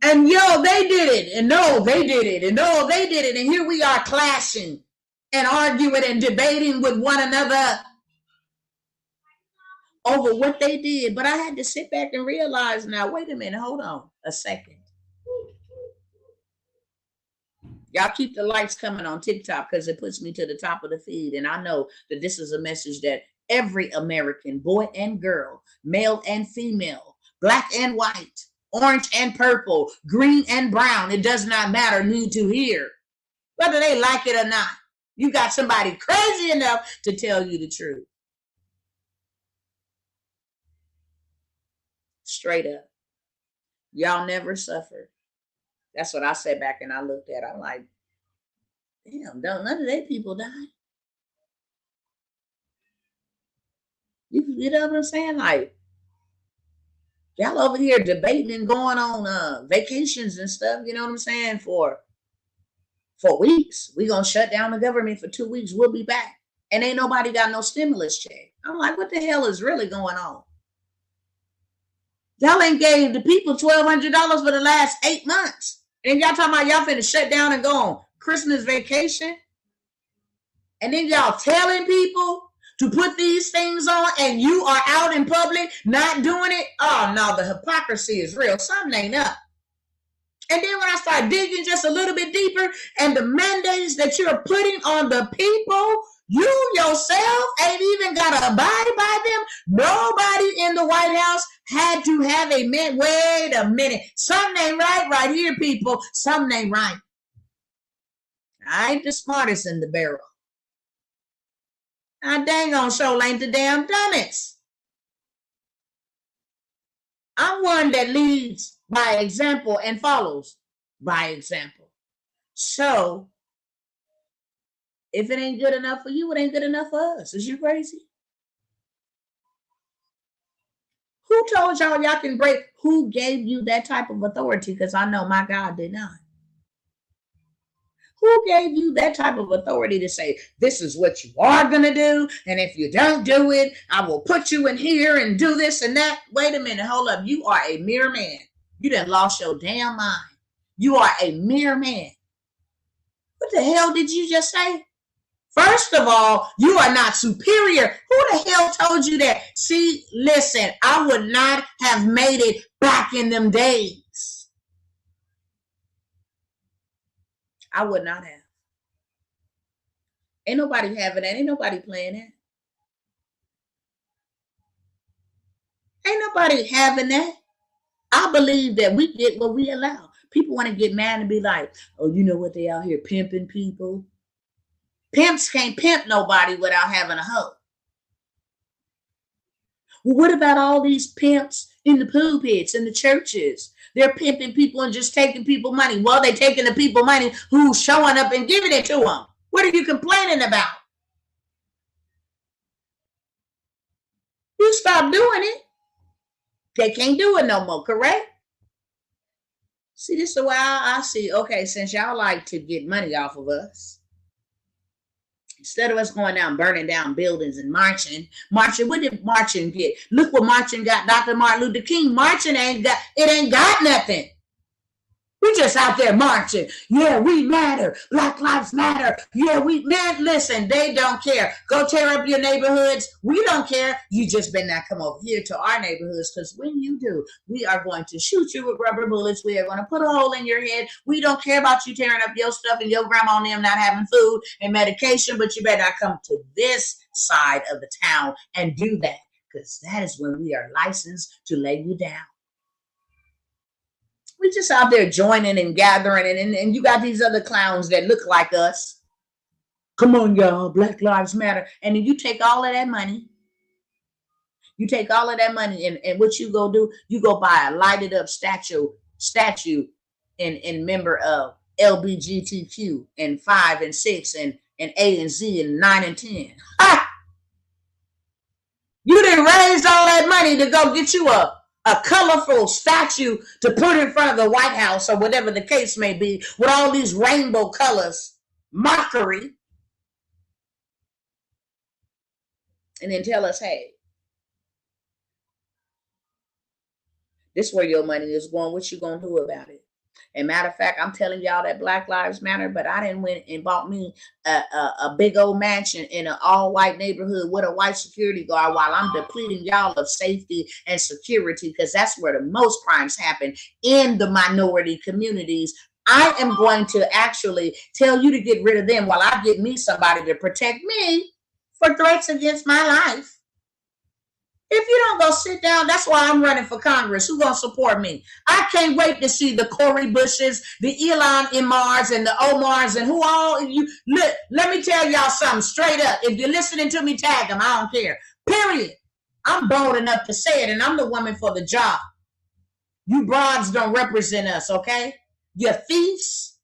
And they did it. And no, they did it. And no, they did it. And here we are clashing and arguing and debating with one another over what they did. But I had to sit back and realize, now, wait a minute, hold on a second. Y'all keep the lights coming on TikTok because it puts me to the top of the feed. And I know that this is a message that every American, boy and girl, male and female, black and white, orange and purple, green and brown, it does not matter, need to hear. Whether they like it or not. You got somebody crazy enough to tell you the truth. Straight up. Y'all never suffered. That's what I sat back and I looked at. I'm like, damn, none of their people die. You know what I'm saying? Like, y'all over here debating and going on vacations and stuff, you know what I'm saying, for weeks. We're going to shut down the government for 2 weeks. We'll be back. And ain't nobody got no stimulus check. I'm like, what the hell is really going on? Y'all ain't gave the people $1,200 for the last 8 months. And y'all talking about y'all finna shut down and go on Christmas vacation? And then y'all telling people to put these things on, and you are out in public not doing it? Oh, no, the hypocrisy is real. Something ain't up. And then when I start digging just a little bit deeper, and the mandates that you're putting on the people, you yourself ain't even got to abide by them. Nobody in the White House had to have a minute. Wait a minute. Something ain't right here, people. Something ain't right. I ain't the smartest in the barrel. I dang on show ain't the damn dumbest. I'm one that leads by example and follows by example. So, if it ain't good enough for you, it ain't good enough for us. Is you crazy? Who told y'all can break? Who gave you that type of authority? Because I know my God did not. Who gave you that type of authority to say, this is what you are going to do, and if you don't do it, I will put you in here and do this and that? Wait a minute, hold up. You are a mere man. You done lost your damn mind. You are a mere man. What the hell did you just say? First of all, you are not superior. Who the hell told you that? See, listen, I would not have made it back in them days. I would not have. Ain't nobody having that. Ain't nobody playing that. Ain't nobody having that. I believe that we get what we allow. People want to get mad and be like, oh, you know what, they out here pimping people. Pimps can't pimp nobody without having a hoe. Well, what about all these pimps in the pulpits, in the churches? They're pimping people and just taking people money. Well, they're taking the people money who's showing up and giving it to them. What are you complaining about? You stop doing it. They can't do it no more, correct? See, this is the way I see. Okay, since y'all like to get money off of us, Instead of us going down, burning down buildings and marching, what did marching get? Look what marching got Dr. Martin Luther King. Marching ain't got nothing. We just out there marching. Yeah, we matter. Black lives matter. Yeah, listen, they don't care. Go tear up your neighborhoods. We don't care. You just better not come over here to our neighborhoods, because when you do, we are going to shoot you with rubber bullets. We are going to put a hole in your head. We don't care about you tearing up your stuff and your grandma and them not having food and medication, but you better not come to this side of the town and do that, because that is when we are licensed to lay you down. We just out there joining and gathering, and you got these other clowns that look like us. Come on, y'all, Black Lives Matter. And then you take all of that money. And what you go do, you go buy a lighted up statue in member of LBGTQ and 5 and 6 and A and Z and 9 and 10. Ha! You didn't raise all that money to go get you a colorful statue to put in front of the White House or whatever the case may be, with all these rainbow colors, mockery, and then tell us, hey, this is where your money is going. What you gonna do about it? And matter of fact, I'm telling y'all that Black Lives Matter, but I didn't went and bought me a big old mansion in an all-white neighborhood with a white security guard while I'm depleting y'all of safety and security, because that's where the most crimes happen, in the minority communities. I am going to actually tell you to get rid of them while I get me somebody to protect me for threats against my life. If you don't go sit down, that's why I'm running for Congress. Who's going to support me? I can't wait to see the Cori Bushes, the Ilhan Omars, and the Omars, and who all you. Look, let me tell y'all something straight up. If you're listening to me, tag them. I don't care. Period. I'm bold enough to say it, and I'm the woman for the job. You broads don't represent us, okay? You're thieves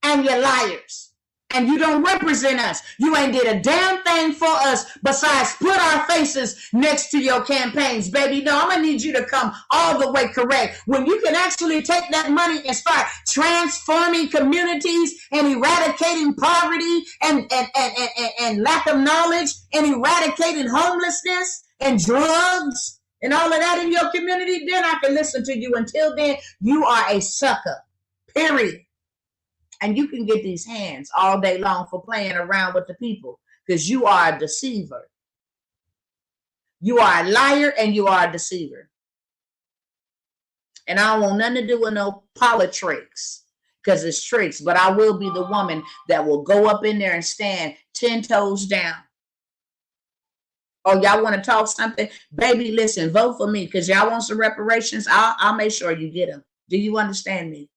and you're liars. And you don't represent us. You ain't did a damn thing for us besides put our faces next to your campaigns, baby. No, I'm going to need you to come all the way correct. When you can actually take that money and start transforming communities and eradicating poverty and lack of knowledge and eradicating homelessness and drugs and all of that in your community, then I can listen to you. Until then, you are a sucker, period. And you can get these hands all day long for playing around with the people, because you are a deceiver. You are a liar and you are a deceiver. And I don't want nothing to do with no politics, because it's tricks. But I will be the woman that will go up in there and stand 10 toes down. Oh, y'all want to talk something? Baby, listen, vote for me, because y'all want some reparations. I'll make sure you get them. Do you understand me?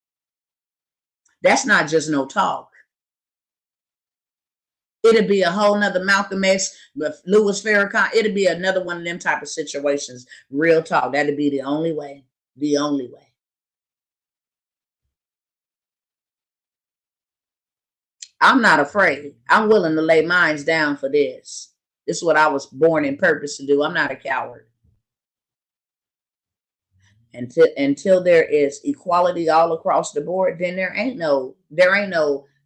That's not just no talk. It'll be a whole nother Malcolm X, Louis Farrakhan. It'll be another one of them type of situations. Real talk. That'll be the only way. The only way. I'm not afraid. I'm willing to lay mines down for this. This is what I was born in purpose to do. I'm not a coward. Until there is equality all across the board, then there ain't no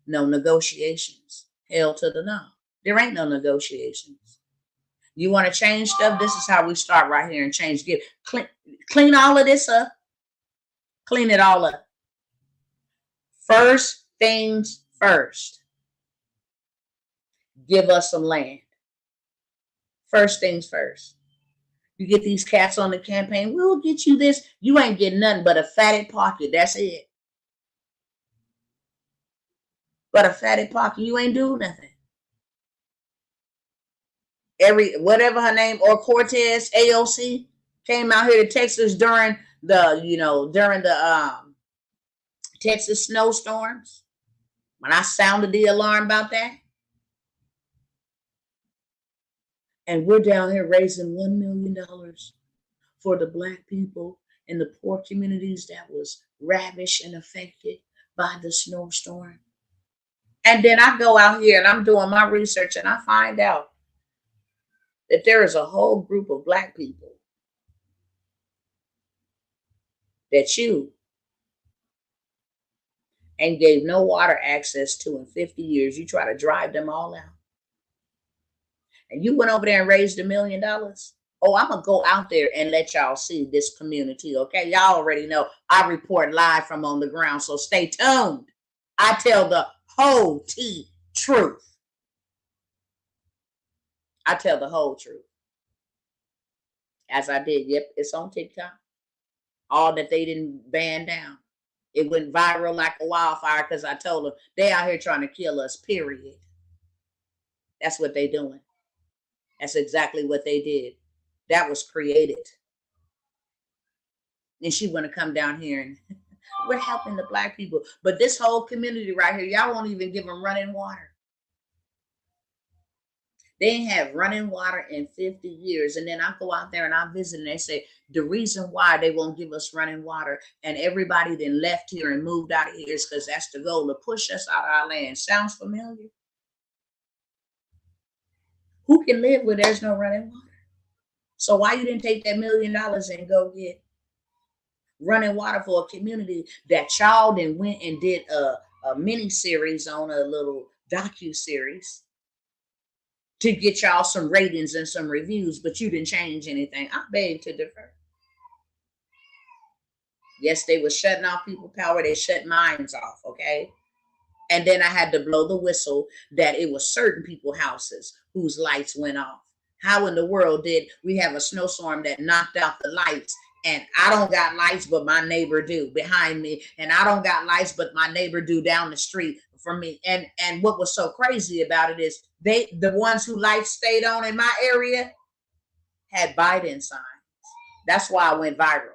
negotiations. Hell to the no. There ain't no negotiations. You want to change stuff? This is how we start right here and change. Clean all of this up. Clean it all up. First things first. Give us some land. First things first. You get these cats on the campaign, we'll get you this. You ain't getting nothing but a fatted pocket. That's it. But a fatted pocket, you ain't doing nothing. Whatever her name, or Cortez, AOC, came out here to Texas during the Texas snowstorms. When I sounded the alarm about that. And we're down here raising $1 million for the Black people in the poor communities that was ravished and affected by the snowstorm. And then I go out here and I'm doing my research and I find out that there is a whole group of Black people that you ain't gave no water access to in 50 years. You try to drive them all out. And you went over there and raised $1 million. Oh, I'm going to go out there and let y'all see this community, okay? Y'all already know I report live from on the ground, so stay tuned. I tell the whole truth. I tell the whole truth. As I did. Yep, it's on TikTok. All that they didn't ban down. It went viral like a wildfire because I told them they out here trying to kill us, period. That's what they doing. That's exactly what they did. That was created. And she want to come down here and we're helping the Black people. But this whole community right here, y'all won't even give them running water. They ain't had running water in 50 years. And then I go out there and I visit and they say the reason why they won't give us running water and everybody then left here and moved out of here is because that's the goal, to push us out of our land. Sounds familiar? Who can live where there's no running water? So why you didn't take that $1 million and go get running water for a community that y'all then went and did a mini series on, a little docu-series to get y'all some ratings and some reviews, but you didn't change anything. I beg to differ. Yes, they were shutting off people power. They shut mines off, okay? And then I had to blow the whistle that it was certain people's houses whose lights went off. How in the world did we have a snowstorm that knocked out the lights, and I don't got lights, but my neighbor do behind me, and I don't got lights, but my neighbor do down the street from me. And what was so crazy about it is the ones who lights stayed on in my area had Biden signs. That's why I went viral.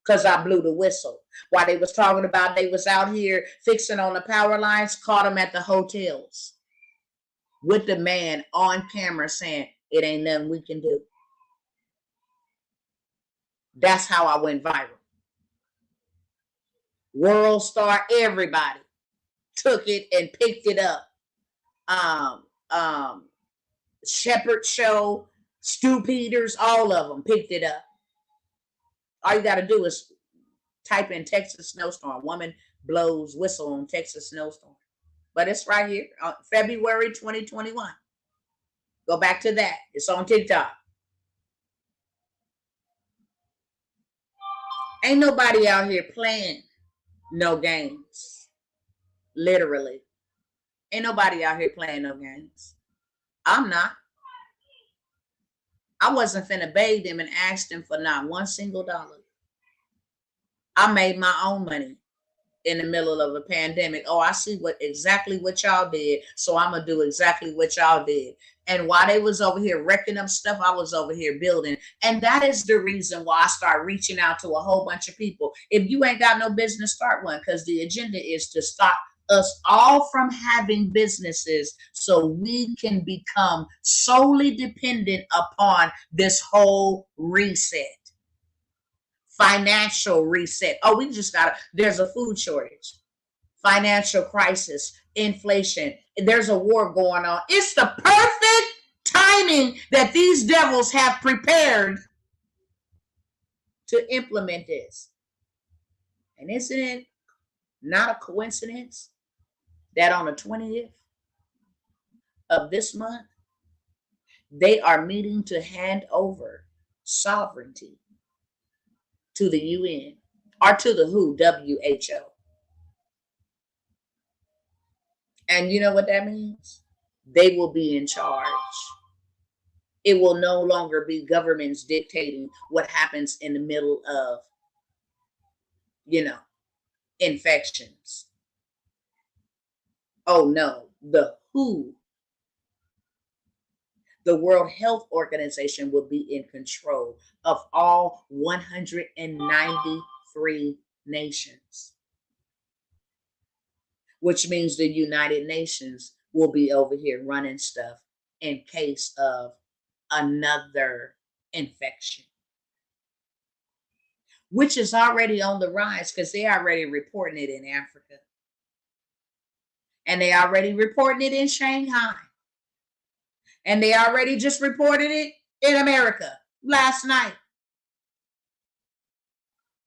Because I blew the whistle. While they was talking about they was out here fixing on the power lines, caught them at the hotels with the man on camera saying, it ain't nothing we can do. That's how I went viral. World Star, everybody took it and picked it up. Shepherd Show, Stu Peters, all of them picked it up. All you got to do is type in Texas snowstorm. Woman blows whistle on Texas snowstorm. But it's right here on February 2021. Go back to that. It's on TikTok. Ain't nobody out here playing no games. Literally. Ain't nobody out here playing no games. I'm not. I wasn't finna beg them and ask them for not one single dollar. I made my own money in the middle of a pandemic. Oh, I see exactly what y'all did, so I'm gonna do exactly what y'all did. And while they was over here wrecking up stuff, I was over here building. And that is the reason why I start reaching out to a whole bunch of people. If you ain't got no business, start one, because the agenda is to stop us all from having businesses so we can become solely dependent upon this whole reset. Financial reset. Oh, there's a food shortage, financial crisis, inflation. There's a war going on. It's the perfect timing that these devils have prepared to implement this. And isn't it not a coincidence that on the 20th of this month, they are meeting to hand over sovereignty to the UN or to the WHO. And you know what that means? They will be in charge. It will no longer be governments dictating what happens in the middle of, infections. Oh no, the WHO, the World Health Organization, will be in control of all 193 nations, which means the United Nations will be over here running stuff in case of another infection, which is already on the rise because they already reporting it in Africa. And they already reporting it in Shanghai. And they already just reported it in America last night.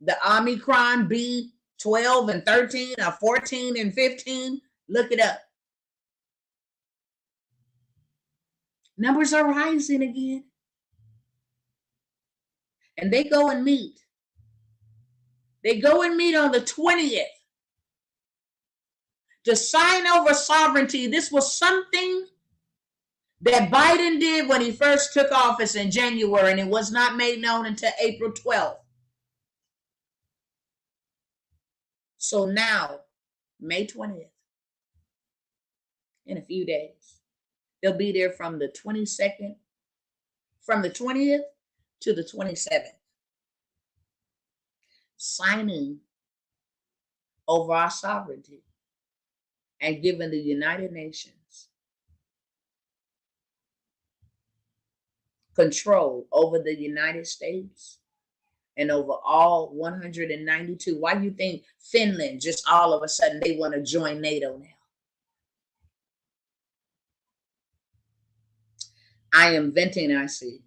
The Omicron B12 and 13 or 14 and 15, look it up. Numbers are rising again. And they go and meet. They go and meet on the 20th to sign over sovereignty. This was something that Biden did when he first took office in January, and it was not made known until April 12th. So now, May 20th, in a few days, they'll be there from the 22nd, from the 20th to the 27th, signing over our sovereignty and giving the United Nations control over the United States and over all 192. Why do you think Finland just all of a sudden they want to join NATO now? I am venting, I see.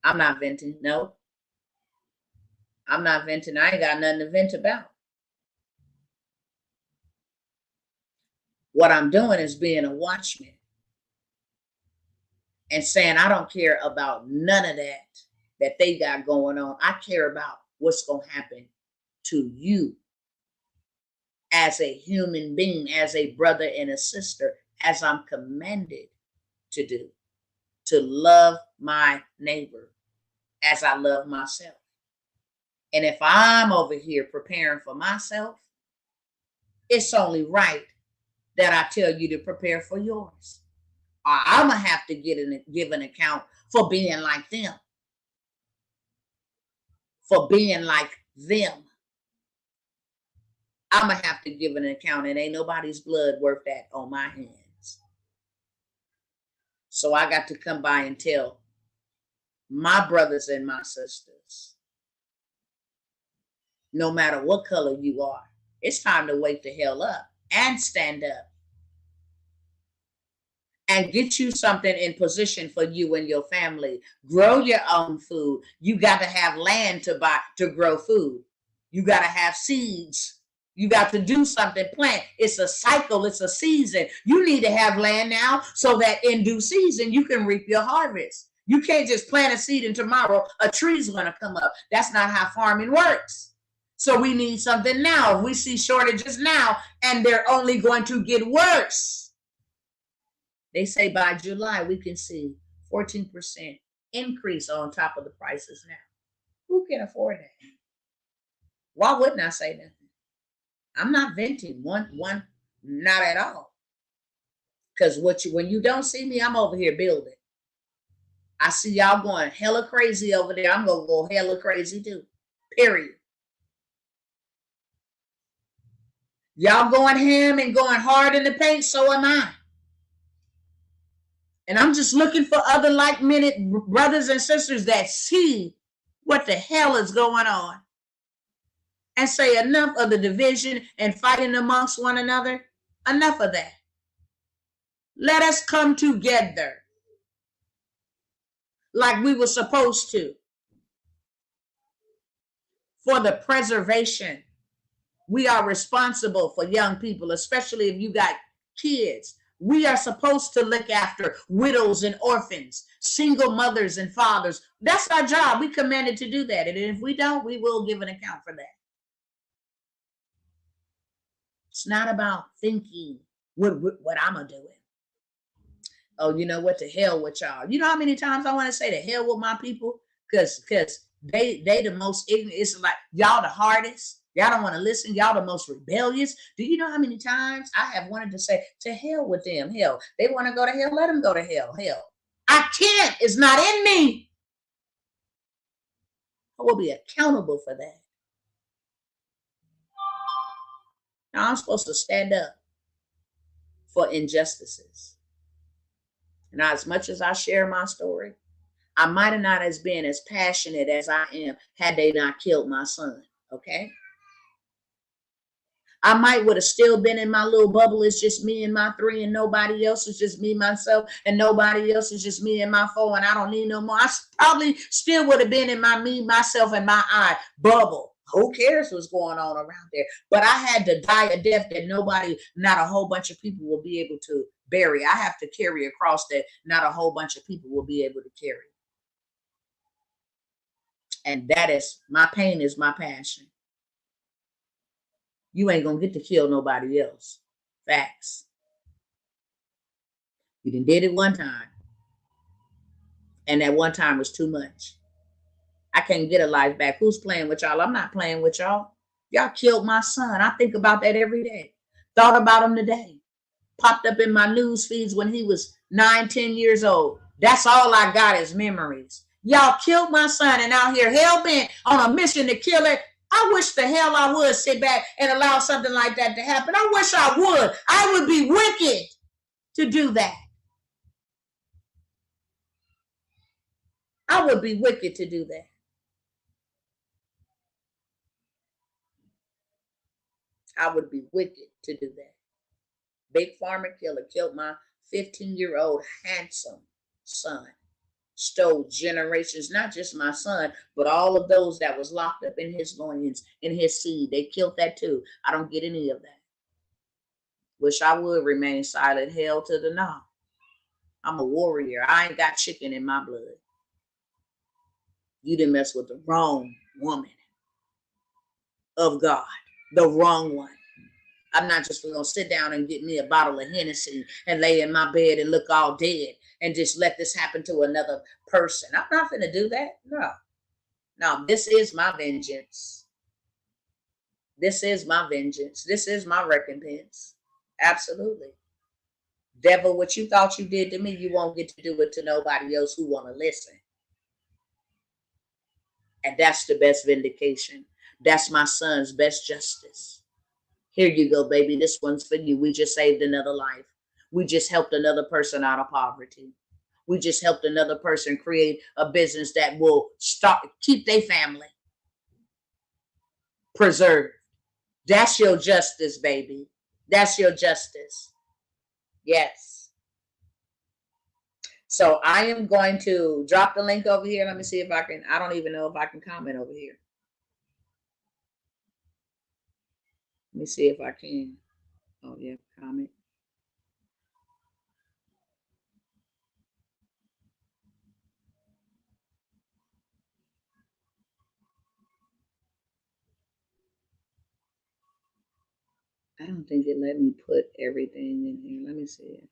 I'm not venting. No. I'm not venting. I ain't got nothing to vent about. What I'm doing is being a watchman and saying I don't care about none of that they got going on. I care about what's going to happen to you as a human being, as a brother and a sister, as I'm commanded to do, to love my neighbor as I love myself. And if I'm over here preparing for myself, it's only right that I tell you to prepare for yours. Or I'm going to have to give an account for being like them. For being like them. I'm going to have to give an account, and ain't nobody's blood worth that on my hands. So I got to come by and tell my brothers and my sisters, no matter what color you are, it's time to wake the hell up and stand up and get you something in position for you and your family. Grow your own food. You got to have land to grow food. You got to have seeds. You got to do something, plant. It's a cycle. It's a season. You need to have land now so that in due season you can reap your harvest. You can't just plant a seed and tomorrow a tree's going to come up. That's not how farming works. So we need something now. We see shortages now, and they're only going to get worse. They say by July, we can see 14% increase on top of the prices now. Who can afford that? Why wouldn't I say nothing? I'm not venting one, not at all. Because when you don't see me, I'm over here building. I see y'all going hella crazy over there. I'm going to go hella crazy too. Period. Y'all going ham and going hard in the paint, so am I. And I'm just looking for other like-minded brothers and sisters that see what the hell is going on and say enough of the division and fighting amongst one another. Enough of that. Let us come together like we were supposed to for the preservation. We are responsible for young people, especially if you got kids. We are supposed to look after widows and orphans, single mothers and fathers. That's our job. We commanded to do that. And if we don't, we will give an account for that. It's not about thinking what I'm going to do. Oh, you know what? The hell with y'all. You know how many times I want to say the hell with my people? Because they the most ignorant. It's like y'all the hardest. Y'all don't want to listen. Y'all the most rebellious. Do you know how many times I have wanted to say, to hell with them? Hell. They want to go to hell. Let them go to hell. Hell. I can't. It's not in me. I will be accountable for that. Now I'm supposed to stand up for injustices. Now, as much as I share my story, I might have not as been as passionate as I am had they not killed my son. Okay? I might would have still been in my little bubble. It's just me and my 3 and nobody else. It's just me, myself, and nobody else. It's just me and my 4 and I don't need no more. I probably still would have been in my me, myself, and my I bubble. Who cares what's going on around there? But I had to die a death that nobody, not a whole bunch of people will be able to bury. I have to carry a cross that not a whole bunch of people will be able to carry. And that is, my pain is my passion. You ain't gonna get to kill nobody else. Facts. You did it one time. And that one time was too much. I can't get a life back. Who's playing with y'all? I'm not playing with y'all. Y'all killed my son. I think about that every day. Thought about him today. Popped up in my news feeds when he was 9, 10 years old. That's all I got is memories. Y'all killed my son and out here hell-bent on a mission to kill it. I wish the hell I would sit back and allow something like that to happen. I wish I would. I would be wicked to do that. I would be wicked to do that. I would be wicked to do that. Big Pharma killer killed my 15-year-old handsome son. Stole generations, not just my son, but all of those that was locked up in his loins, in his seed. They killed that too. I don't get any of that. Wish I would remain silent. Hell to the no. I'm a warrior. I ain't got chicken in my blood. You didn't mess with the wrong woman of God. The wrong one. I'm not just going to sit down and get me a bottle of Hennessy and lay in my bed and look all dead and just let this happen to another person. I'm not going to do that. No, this is my vengeance. This is my vengeance. This is my recompense. Absolutely. Devil, what you thought you did to me, you won't get to do it to nobody else who want to listen. And that's the best vindication. That's my son's best justice. Here you go, baby. This one's for you. We just saved another life. We just helped another person out of poverty. We just helped another person create a business that will keep their family preserved. That's your justice, baby. That's your justice. Yes. So I am going to drop the link over here. Let me see if I can. I don't even know if I can comment over here. Let me see if I can. Oh, yeah, comment. I don't think it let me put everything in here. Let me see it.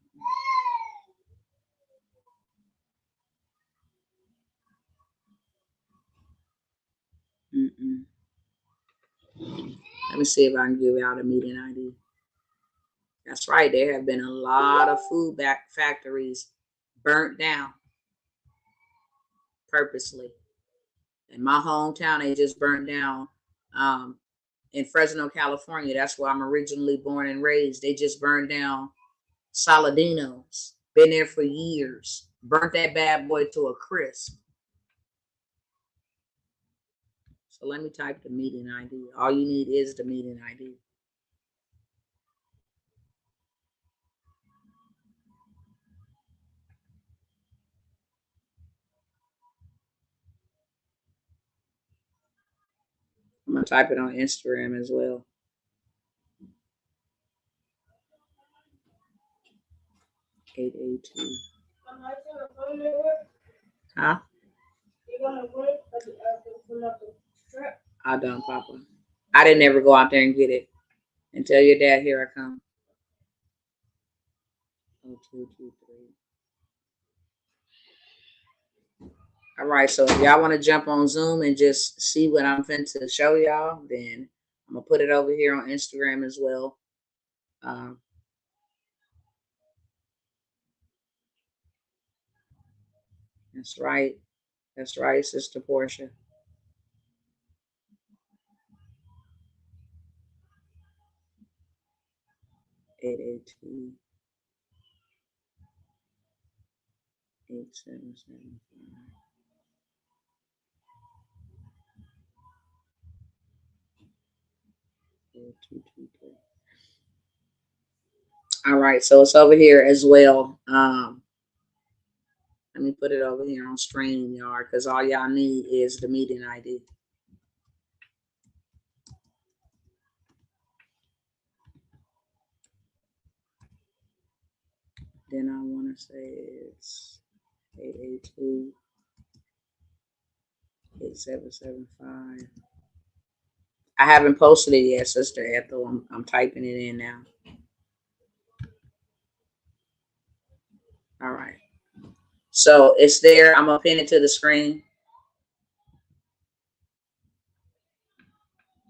Let me see if I can give out a meeting ID. That's right. There have been a lot of food factories burnt down purposely. In my hometown, they just burnt down in Fresno, California. That's where I'm originally born and raised. They just burned down Saladino's. Been there for years. Burnt that bad boy to a crisp. So let me type the meeting ID. All you need is the meeting ID. I'm going to type it on Instagram as well. (882) Huh? I done, Papa. I didn't ever go out there and get it. And tell your dad, here I come. 0223. All right, so if y'all want to jump on Zoom and just see what I'm finna show y'all, then I'm going to put it over here on Instagram as well. That's right. That's right, Sister Portia. (882) 8775. All right, so it's over here as well. Let me put it over here on StreamYard because all y'all need is the meeting ID. Then I want to say it's 882-8775. I haven't posted it yet, Sister Ethel. I'm typing it in now. All right. So it's there. I'm going to pin it to the screen.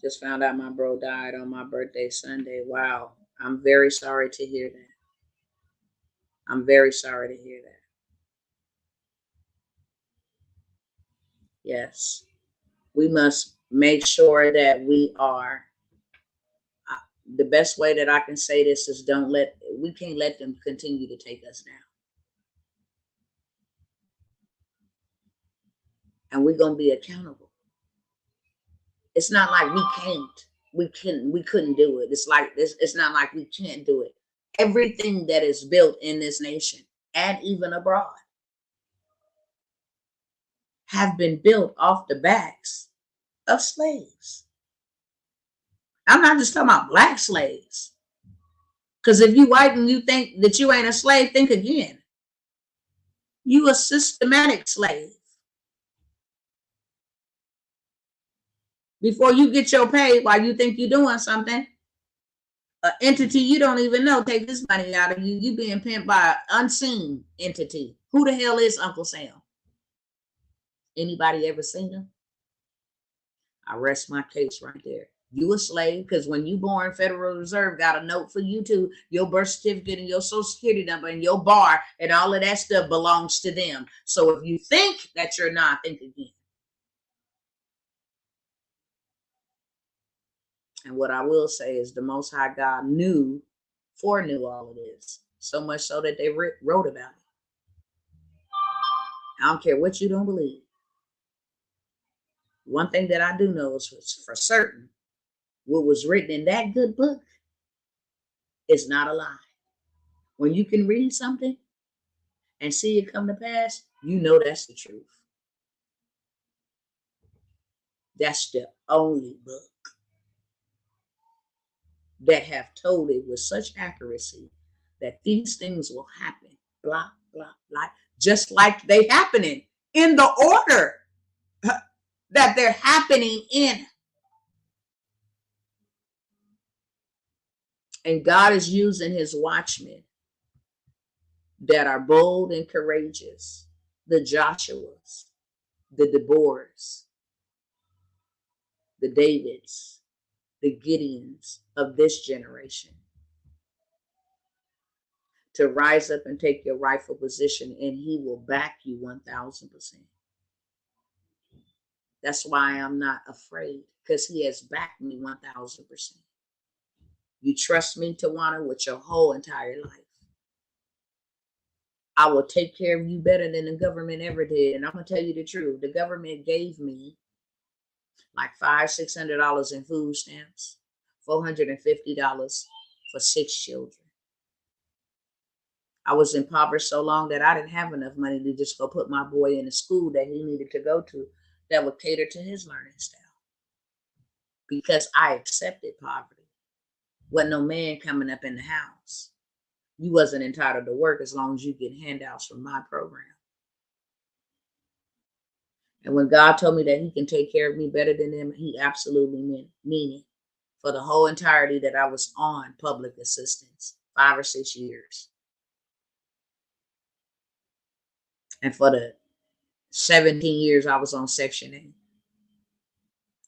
Just found out my bro died on my birthday Sunday. Wow. I'm very sorry to hear that. I'm very sorry to hear that. Yes. We must make sure that we are. The best way that I can say this is we can't let them continue to take us down. And we're going to be accountable. It's not like we couldn't do it. It's like this. It's not like we can't do it. Everything that is built in this nation and even abroad have been built off the backs of slaves. I'm not just talking about black slaves. Because if you white and you think that you ain't a slave, think again. You a systematic slave. Before you get your pay, while you think you're doing something, an entity you don't even know take this money out of you. You being pimped by an unseen entity. Who the hell is Uncle Sam? Anybody ever seen him? I rest my case right there. You a slave because when you born, Federal Reserve got a note for you too. Your birth certificate and your social security number and your bar and all of that stuff belongs to them. So if you think that you're not, think again. And what I will say is the Most High God foreknew all of this. So much so that they wrote about it. I don't care what you don't believe. One thing that I do know is for certain, what was written in that good book is not a lie. When you can read something and see it come to pass, you know that's the truth. That's the only book that have told it with such accuracy that these things will happen, blah, blah, blah, just like they happening in the order that they're happening in. And God is using his watchmen that are bold and courageous, the Joshuas, the Deborahs, the Davids, the Gideons of this generation, to rise up and take your rightful position, and he will back you 1,000%. That's why I'm not afraid, because he has backed me 1,000%. You trust me, Tawana, with your whole entire life. I will take care of you better than the government ever did. And I'm going to tell you the truth. The government gave me like $500-$600 in food stamps, $450 for 6 children. I was impoverished so long that I didn't have enough money to just go put my boy in a school that he needed to go to that would cater to his learning style. Because I accepted poverty. Wasn't no man coming up in the house. You wasn't entitled to work as long as you get handouts from my program. And when God told me that he can take care of me better than them, he absolutely meant it. For the whole entirety that I was on public assistance, 5 or 6 years. And for the 17 years I was on Section 8.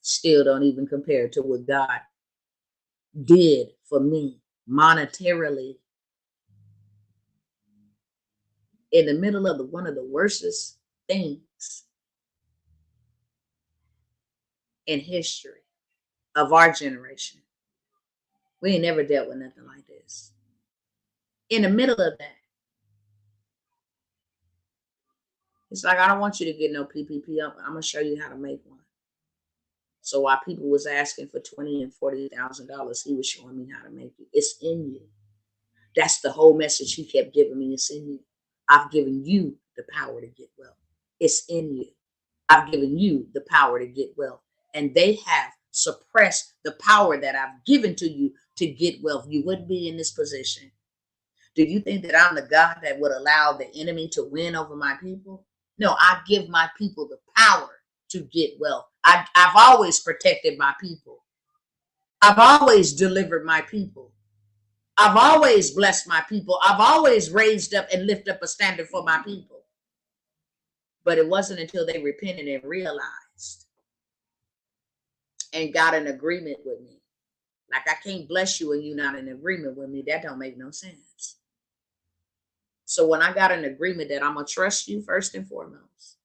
Still don't even compare to what God did for me monetarily in the middle of one of the worstest things in history of our generation. We ain't never dealt with nothing like this. In the middle of that, it's like, I don't want you to get no PPP. I'm going to show you how to make one. So while people was asking for $20,000 and $40,000, he was showing me how to make it. It's in you. That's the whole message he kept giving me. It's in you. I've given you the power to get wealth. It's in you. I've given you the power to get wealth. And they have suppressed the power that I've given to you to get wealth. You wouldn't be in this position. Do you think that I'm the God that would allow the enemy to win over my people? No, I give my people the power to get wealth. I've always protected my people. I've always delivered my people. I've always blessed my people. I've always raised up and lifted up a standard for my people. But it wasn't until they repented and realized and got an agreement with me. Like, I can't bless you and you're not in agreement with me. That don't make no sense. So when I got an agreement that I'm going to trust you first and foremost,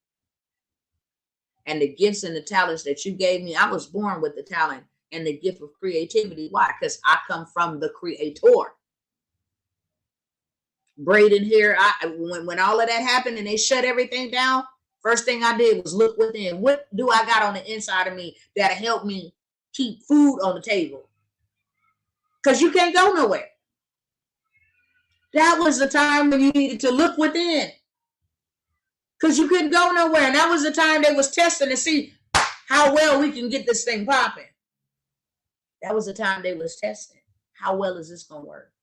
and the gifts and the talents that you gave me, I was born with the talent and the gift of creativity. Why? Because I come from the creator. Braiding hair, when all of that happened and they shut everything down, first thing I did was look within. What do I got on the inside of me that'll help me keep food on the table? Because you can't go nowhere. That was the time when you needed to look within. Because you couldn't go nowhere. And that was the time they was testing to see how well we can get this thing popping. That was the time they was testing. How well is this going to work?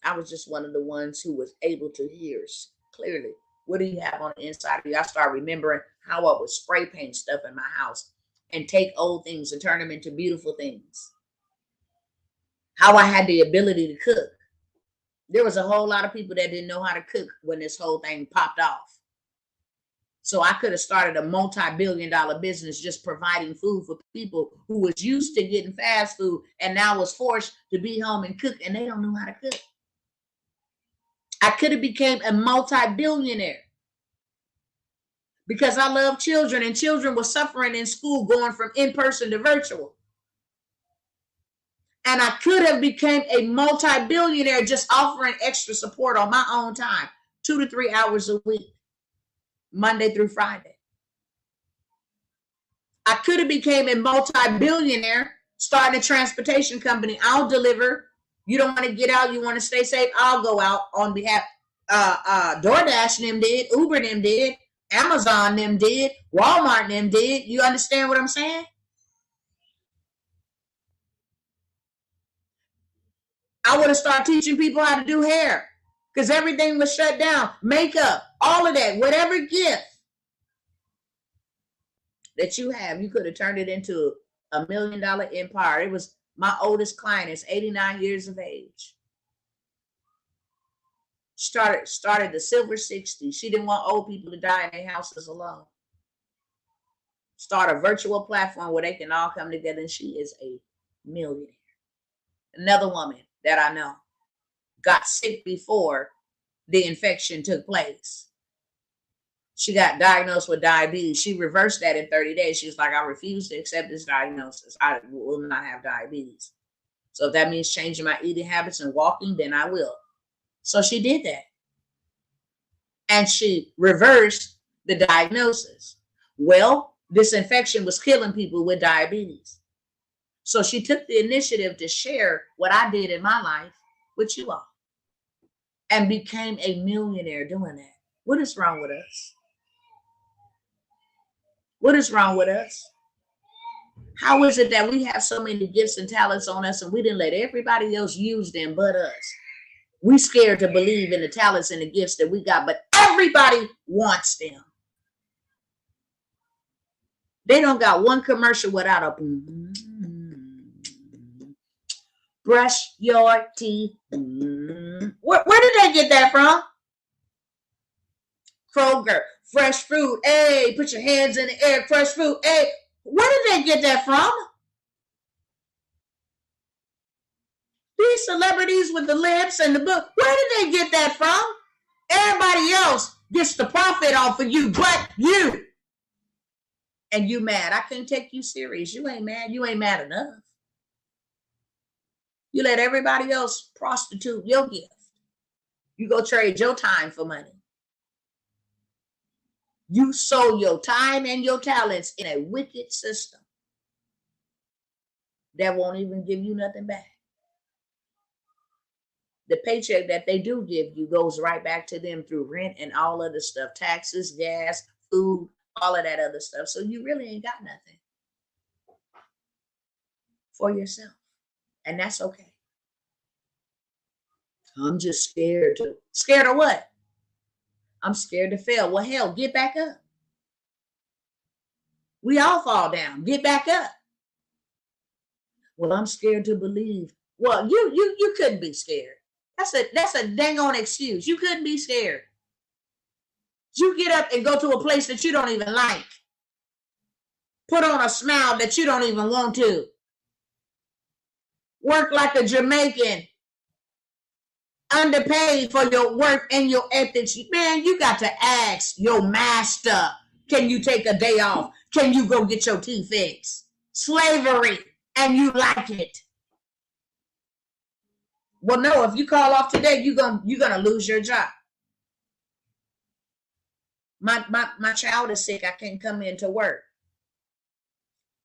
I was just one of the ones who was able to hear clearly. What do you have on the inside of you? I started remembering how I would spray paint stuff in my house and take old things and turn them into beautiful things. How I had the ability to cook. There was a whole lot of people that didn't know how to cook when this whole thing popped off. So I could have started a multi-billion-dollar business just providing food for people who was used to getting fast food and now was forced to be home and cook, and they don't know how to cook. I could have became a multi-billionaire because I love children, and children were suffering in school going from in-person to virtual. And I could have became a multi-billionaire just offering extra support on my own time, 2 to 3 hours a week, Monday through Friday. I could have became a multi-billionaire starting a transportation company. I'll deliver. You don't want to get out. You want to stay safe. I'll go out on behalf. DoorDash them did. Uber them did. Amazon them did. Walmart them did. You understand what I'm saying? I would have started teaching people how to do hair because everything was shut down. Makeup, all of that, whatever gift that you have, you could have turned it into $1 million empire. It was my oldest client is 89 years of age. Started the Silver 60. She didn't want old people to die in their houses alone. Start a virtual platform where they can all come together, and she is a millionaire. Another woman that I know got sick before the infection took place. She got diagnosed with diabetes. She reversed that in 30 days. She was like, I refuse to accept this diagnosis. I will not have diabetes. So if that means changing my eating habits and walking, then I will. So she did that. And she reversed the diagnosis. Well, this infection was killing people with diabetes. So she took the initiative to share what I did in my life with you all and became a millionaire doing that. What is wrong with us? What is wrong with us? How is it that we have so many gifts and talents on us and we didn't let everybody else use them but us? We scared to believe in the talents and the gifts that we got, but everybody wants them. They don't got one commercial without a brush your teeth. Where did they get that from? Kroger, fresh fruit. Hey, put your hands in the air, fresh fruit. Hey, where did they get that from? These celebrities with the lips and the book, where did they get that from? Everybody else gets the profit off of you, but you. And you mad. I can't take you serious. You ain't mad. You ain't mad enough. You let everybody else prostitute your gift. You go trade your time for money. You sold your time and your talents in a wicked system that won't even give you nothing back. The paycheck that they do give you goes right back to them through rent and all other stuff, taxes, gas, food, all of that other stuff. So you really ain't got nothing for yourself. And that's okay. I'm just scared to. Scared of what? I'm scared to fail. Well, hell, get back up. We all fall down. Get back up. Well, I'm scared to believe. Well, you couldn't be scared. That's a dang on excuse. You couldn't be scared. You get up and go to a place that you don't even like. Put on a smile that you don't even want to. Work like a Jamaican. Underpaid for your work and your ethics. Man, you got to ask your master, can you take a day off? Can you go get your teeth fixed? Slavery, and you like it. Well, no, if you call off today, you're gonna lose your job. My child is sick. I can't come into work.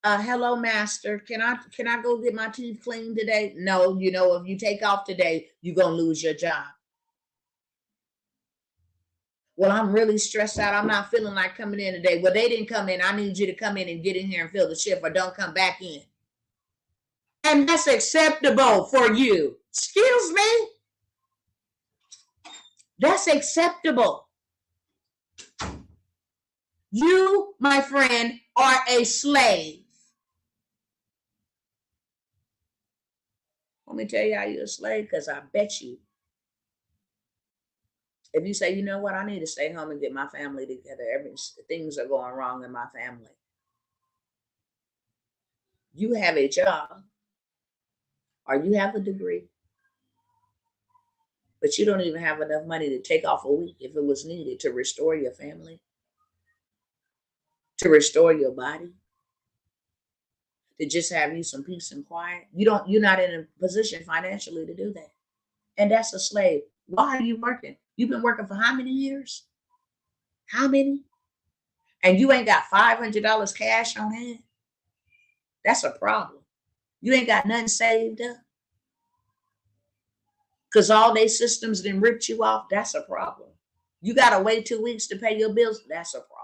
Hello, master. Can I go get my teeth cleaned today? No, if you take off today, you're gonna lose your job. Well, I'm really stressed out. I'm not feeling like coming in today. Well, they didn't come in. I need you to come in and get in here and fill the shift, or don't come back in. And that's acceptable for you. Excuse me? That's acceptable. You, my friend, are a slave. Let me tell you how you're a slave, because I bet you, if you say, you know what, I need to stay home and get my family together. Things are going wrong in my family. You have a job, or you have a degree, but you don't even have enough money to take off a week if it was needed to restore your family, to restore your body, to just have you some peace and quiet. You're not in a position financially to do that. And that's a slave. Why are you working? You've been working for how many years? How many? And you ain't got $500 cash on hand? That's a problem. You ain't got nothing saved up because all they systems then ripped you off. That's a problem. You got to wait 2 weeks to pay your bills. That's a problem.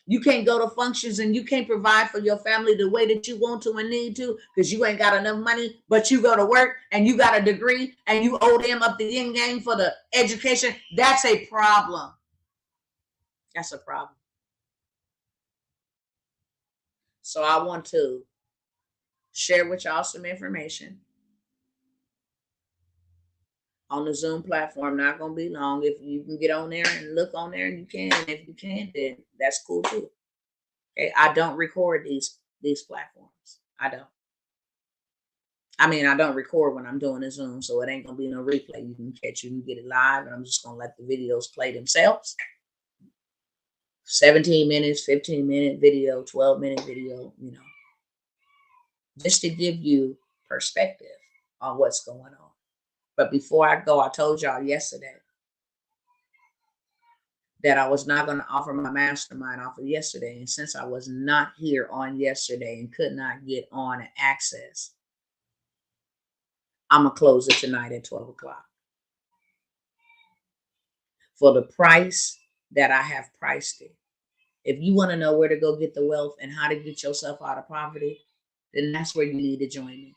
You can't go to functions and you can't provide for your family the way that you want to and need to because you ain't got enough money, but you go to work and you got a degree and you owe them up the end game for the education. That's a problem. That's a problem. So I want to share with y'all some information on the Zoom platform. Not going to be long. If you can get on there and look on there, and you can. And if you can't, then that's cool too. Okay, I don't record these platforms. I don't. I don't record when I'm doing a Zoom, so it ain't gonna be no replay. You can catch, you can get it live, and I'm just gonna let the videos play themselves. 17 minutes, 15-minute video, 12-minute video, just to give you perspective on what's going on. But before I go, I told y'all yesterday that I was not going to offer my mastermind offer yesterday. And since I was not here on yesterday and could not get on and access, I'm going to close it tonight at 12 o'clock. For the price that I have priced it. If you want to know where to go get the wealth and how to get yourself out of poverty, then that's where you need to join me.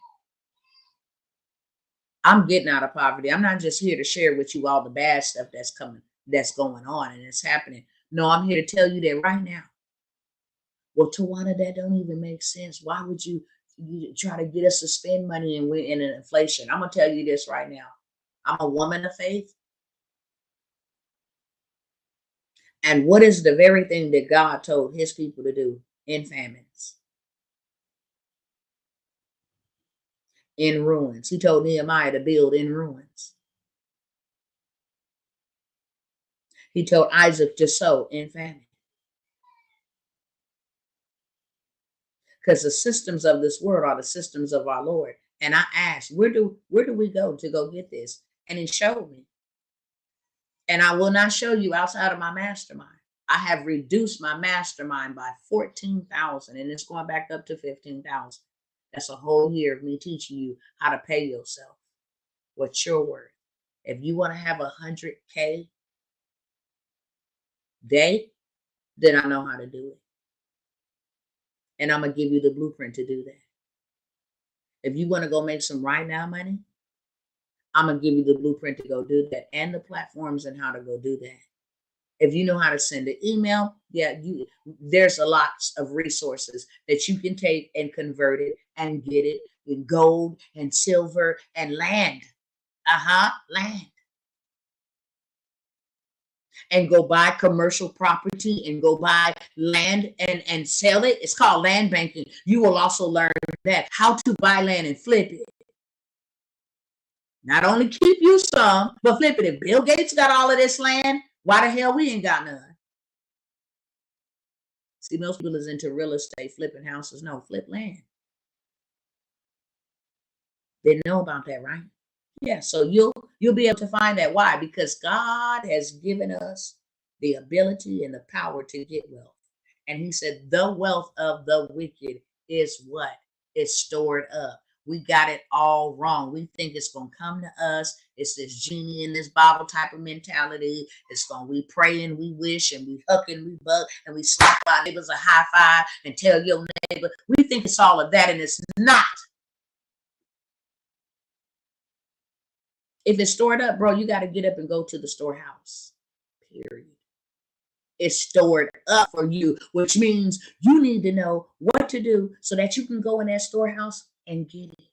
I'm getting out of poverty. I'm not just here to share with you all the bad stuff that's coming, that's going on and it's happening. No, I'm here to tell you that right now. Well, Tawana, that don't even make sense. Why would you try to get us to spend money and we're in an inflation? I'm going to tell you this right now. I'm a woman of faith. And what is the very thing that God told his people to do in famines? In ruins. He told Nehemiah to build in ruins. He told Isaac to sow in famine. Because the systems of this world are the systems of our Lord. And I asked, where do we go to go get this? And he showed me. And I will not show you outside of my mastermind. I have reduced my mastermind by 14,000 and it's going back up to 15,000. That's a whole year of me teaching you how to pay yourself what you're worth. If you want to have 100K day, then I know how to do it. And I'm going to give you the blueprint to do that. If you want to go make some right now money, I'm going to give you the blueprint to go do that and the platforms and how to go do that. If you know how to send an email, there's a lots of resources that you can take and convert it and get it in gold and silver and land. Land. And go buy commercial property and go buy land and sell it. It's called land banking. You will also learn that how to buy land and flip it. Not only keep you some, but flip it. If Bill Gates got all of this land, why the hell we ain't got none? See, most people is into real estate, flipping houses. No, flip land. Didn't know about that, right? Yeah, so you'll be able to find that. Why? Because God has given us the ability and the power to get wealth. And he said the wealth of the wicked is what? It's stored up. We got it all wrong. We think it's going to come to us. It's this genie in this bottle type of mentality. We pray and we wish and we huck and we bug and we slap our neighbors a high five and tell your neighbor. We think it's all of that, and it's not. If it's stored up, bro, you got to get up and go to the storehouse. Period. It's stored up for you, which means you need to know what to do so that you can go in that storehouse and get it.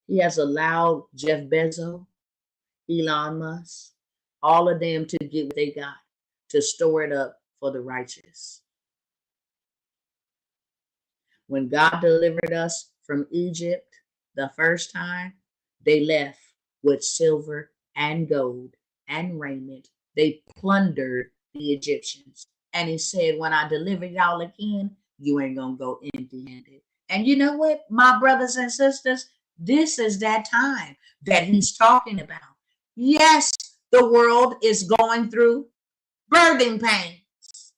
He has allowed Jeff Bezos, Elon Musk, all of them to get what they got, to store it up for the righteous. When God delivered us from Egypt the first time, they left with silver and gold and raiment. They plundered the Egyptians. And he said, when I deliver y'all again, you ain't going to go empty-handed. And you know what, my brothers and sisters, this is that time that he's talking about. Yes, the world is going through birthing pains.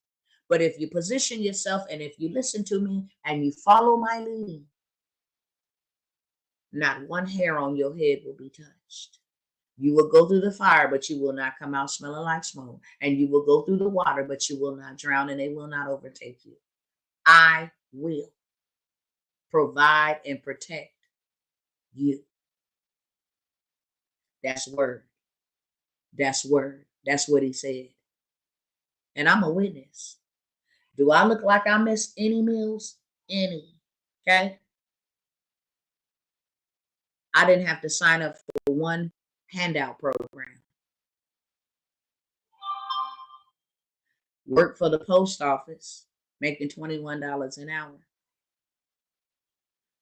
But if you position yourself and if you listen to me and you follow my lead, not one hair on your head will be touched. You will go through the fire, but you will not come out smelling like smoke. And you will go through the water, but you will not drown, and they will not overtake you. I will provide and protect you. That's word. That's word. That's what he said. And I'm a witness. Do I look like I miss any meals? Any. Okay? I didn't have to sign up for one handout program. Work for the post office, making $21 an hour.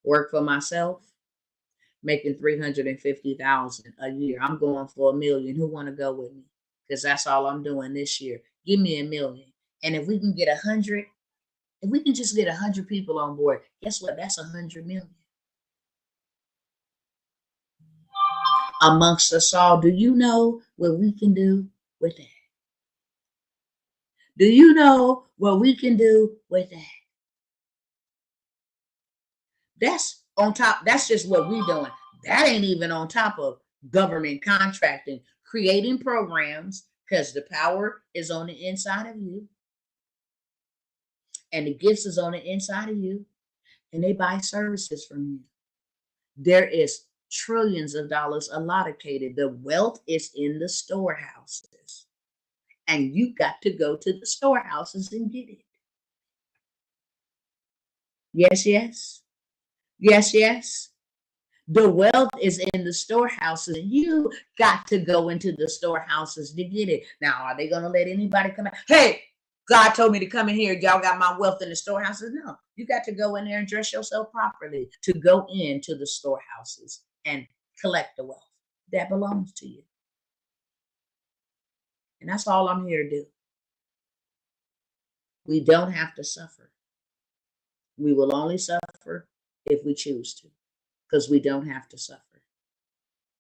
Work for myself, making $350,000 a year. I'm going for $1 million. Who want to go with me? Because that's all I'm doing this year. Give me $1 million. And if we can get 100, if we can just get 100 people on board, guess what? That's 100 million. Amongst us all, do you know what we can do with that? Do you know what we can do with that? That's on top. That's just what we're doing. That ain't even on top of government contracting, creating programs, because the power is on the inside of you. And the gifts is on the inside of you. And they buy services from you. There is trillions of dollars allocated. The wealth is in the storehouses. And you got to go to the storehouses and get it. Yes, yes. Yes, yes. The wealth is in the storehouses. You got to go into the storehouses to get it. Now, are they going to let anybody come out? Hey, God told me to come in here. Y'all got my wealth in the storehouses? No, you got to go in there and dress yourself properly to go into the storehouses and collect the wealth that belongs to you. And that's all I'm here to do. We don't have to suffer. We will only suffer if we choose to, because we don't have to suffer.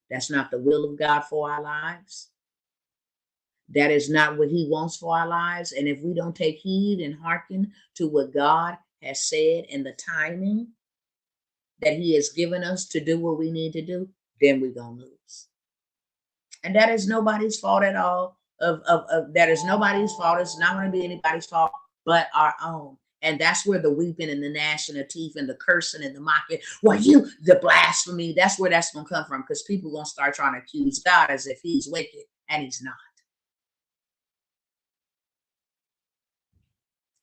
That's not the will of God for our lives. That is not what he wants for our lives. And if we don't take heed and hearken to what God has said and the timing that he has given us to do what we need to do, then we're going to lose. And that is nobody's fault at all. That is nobody's fault. It's not going to be anybody's fault but our own. And that's where the weeping and the gnashing of teeth and the cursing and the mocking, well, you, the blasphemy, that's where that's going to come from, because people going to start trying to accuse God as if he's wicked, and he's not.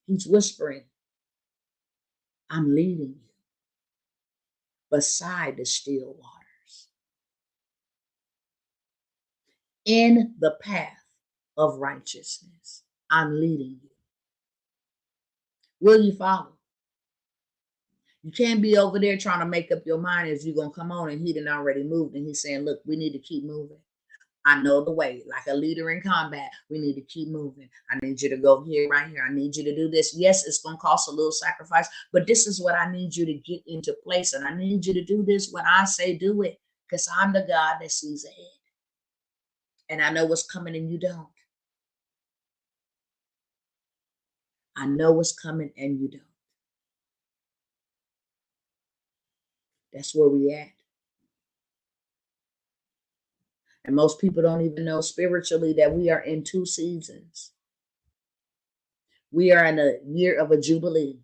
He's whispering, I'm leading you beside the still waters, in the path of righteousness. I'm leading you. Will you follow? You can't be over there trying to make up your mind as you're going to come on and he done already moved. And he's saying, look, we need to keep moving. I know the way, like a leader in combat. We need to keep moving. I need you to go here, right here. I need you to do this. Yes, it's going to cost a little sacrifice, but this is what I need you to get into place. And I need you to do this when I say do it, because I'm the God that sees ahead. And I know what's coming and you don't. I know what's coming and you don't. That's where we at. And most people don't even know spiritually that we are in two seasons. We are in a year of a jubilee,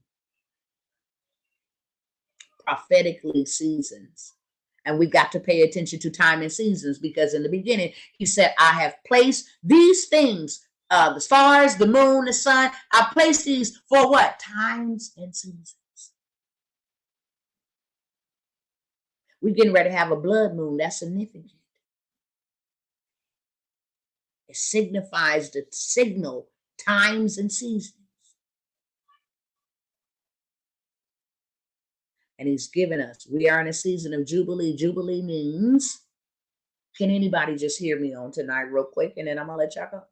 prophetically seasons. And we got to pay attention to time and seasons, because in the beginning, he said, I have placed these things, the stars, the moon, the sun, I placed these for what? Times and seasons. We're getting ready to have a blood moon. That's significant. It signifies the signal, times and seasons. And he's given us, we are in a season of Jubilee. Jubilee means, can anybody just hear me on tonight real quick? And then I'm going to let y'all go.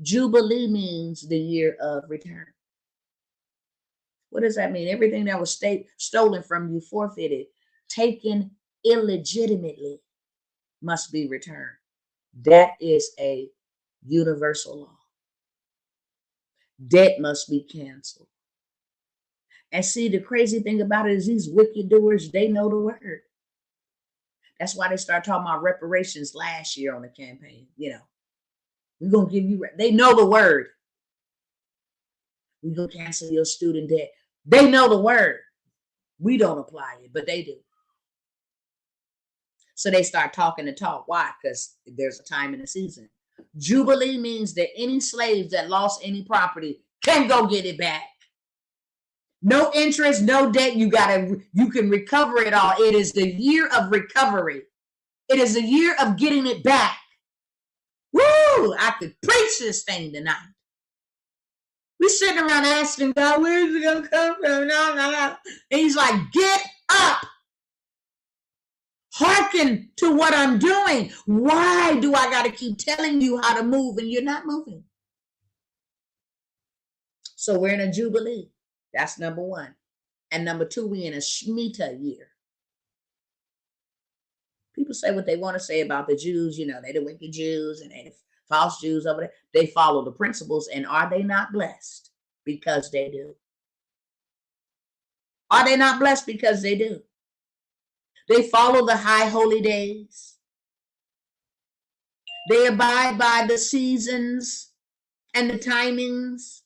Jubilee means the year of return. What does that mean? Everything that was stolen from you, forfeited, taken illegitimately, must be returned. That is a universal law. Debt must be canceled. And see, the crazy thing about it is these wicked doers, they know the word. That's why they start talking about reparations last year on the campaign. You know, we're going to give you, they know the word. We're going to cancel your student debt. They know the word. We don't apply it, but they do. So they start talking the talk. Why? Because there's a time in the season. Jubilee means that any slaves that lost any property can go get it back. No interest, no debt. You can recover it all. It is the year of recovery. It is the year of getting it back. Woo! I could preach this thing tonight. We're sitting around asking God, where is it going to come from? No. And he's like, get up. Hearken to what I'm doing. Why do I got to keep telling you how to move and you're not moving? So we're in a Jubilee. That's number one. And number two, we're in a Shemitah year. People say what they want to say about the Jews. You know, they're the wicked Jews and they're the false Jews over there. They follow the principles. And are they not blessed? Because they do. Are they not blessed? Because they do. They follow the high holy days. They abide by the seasons and the timings.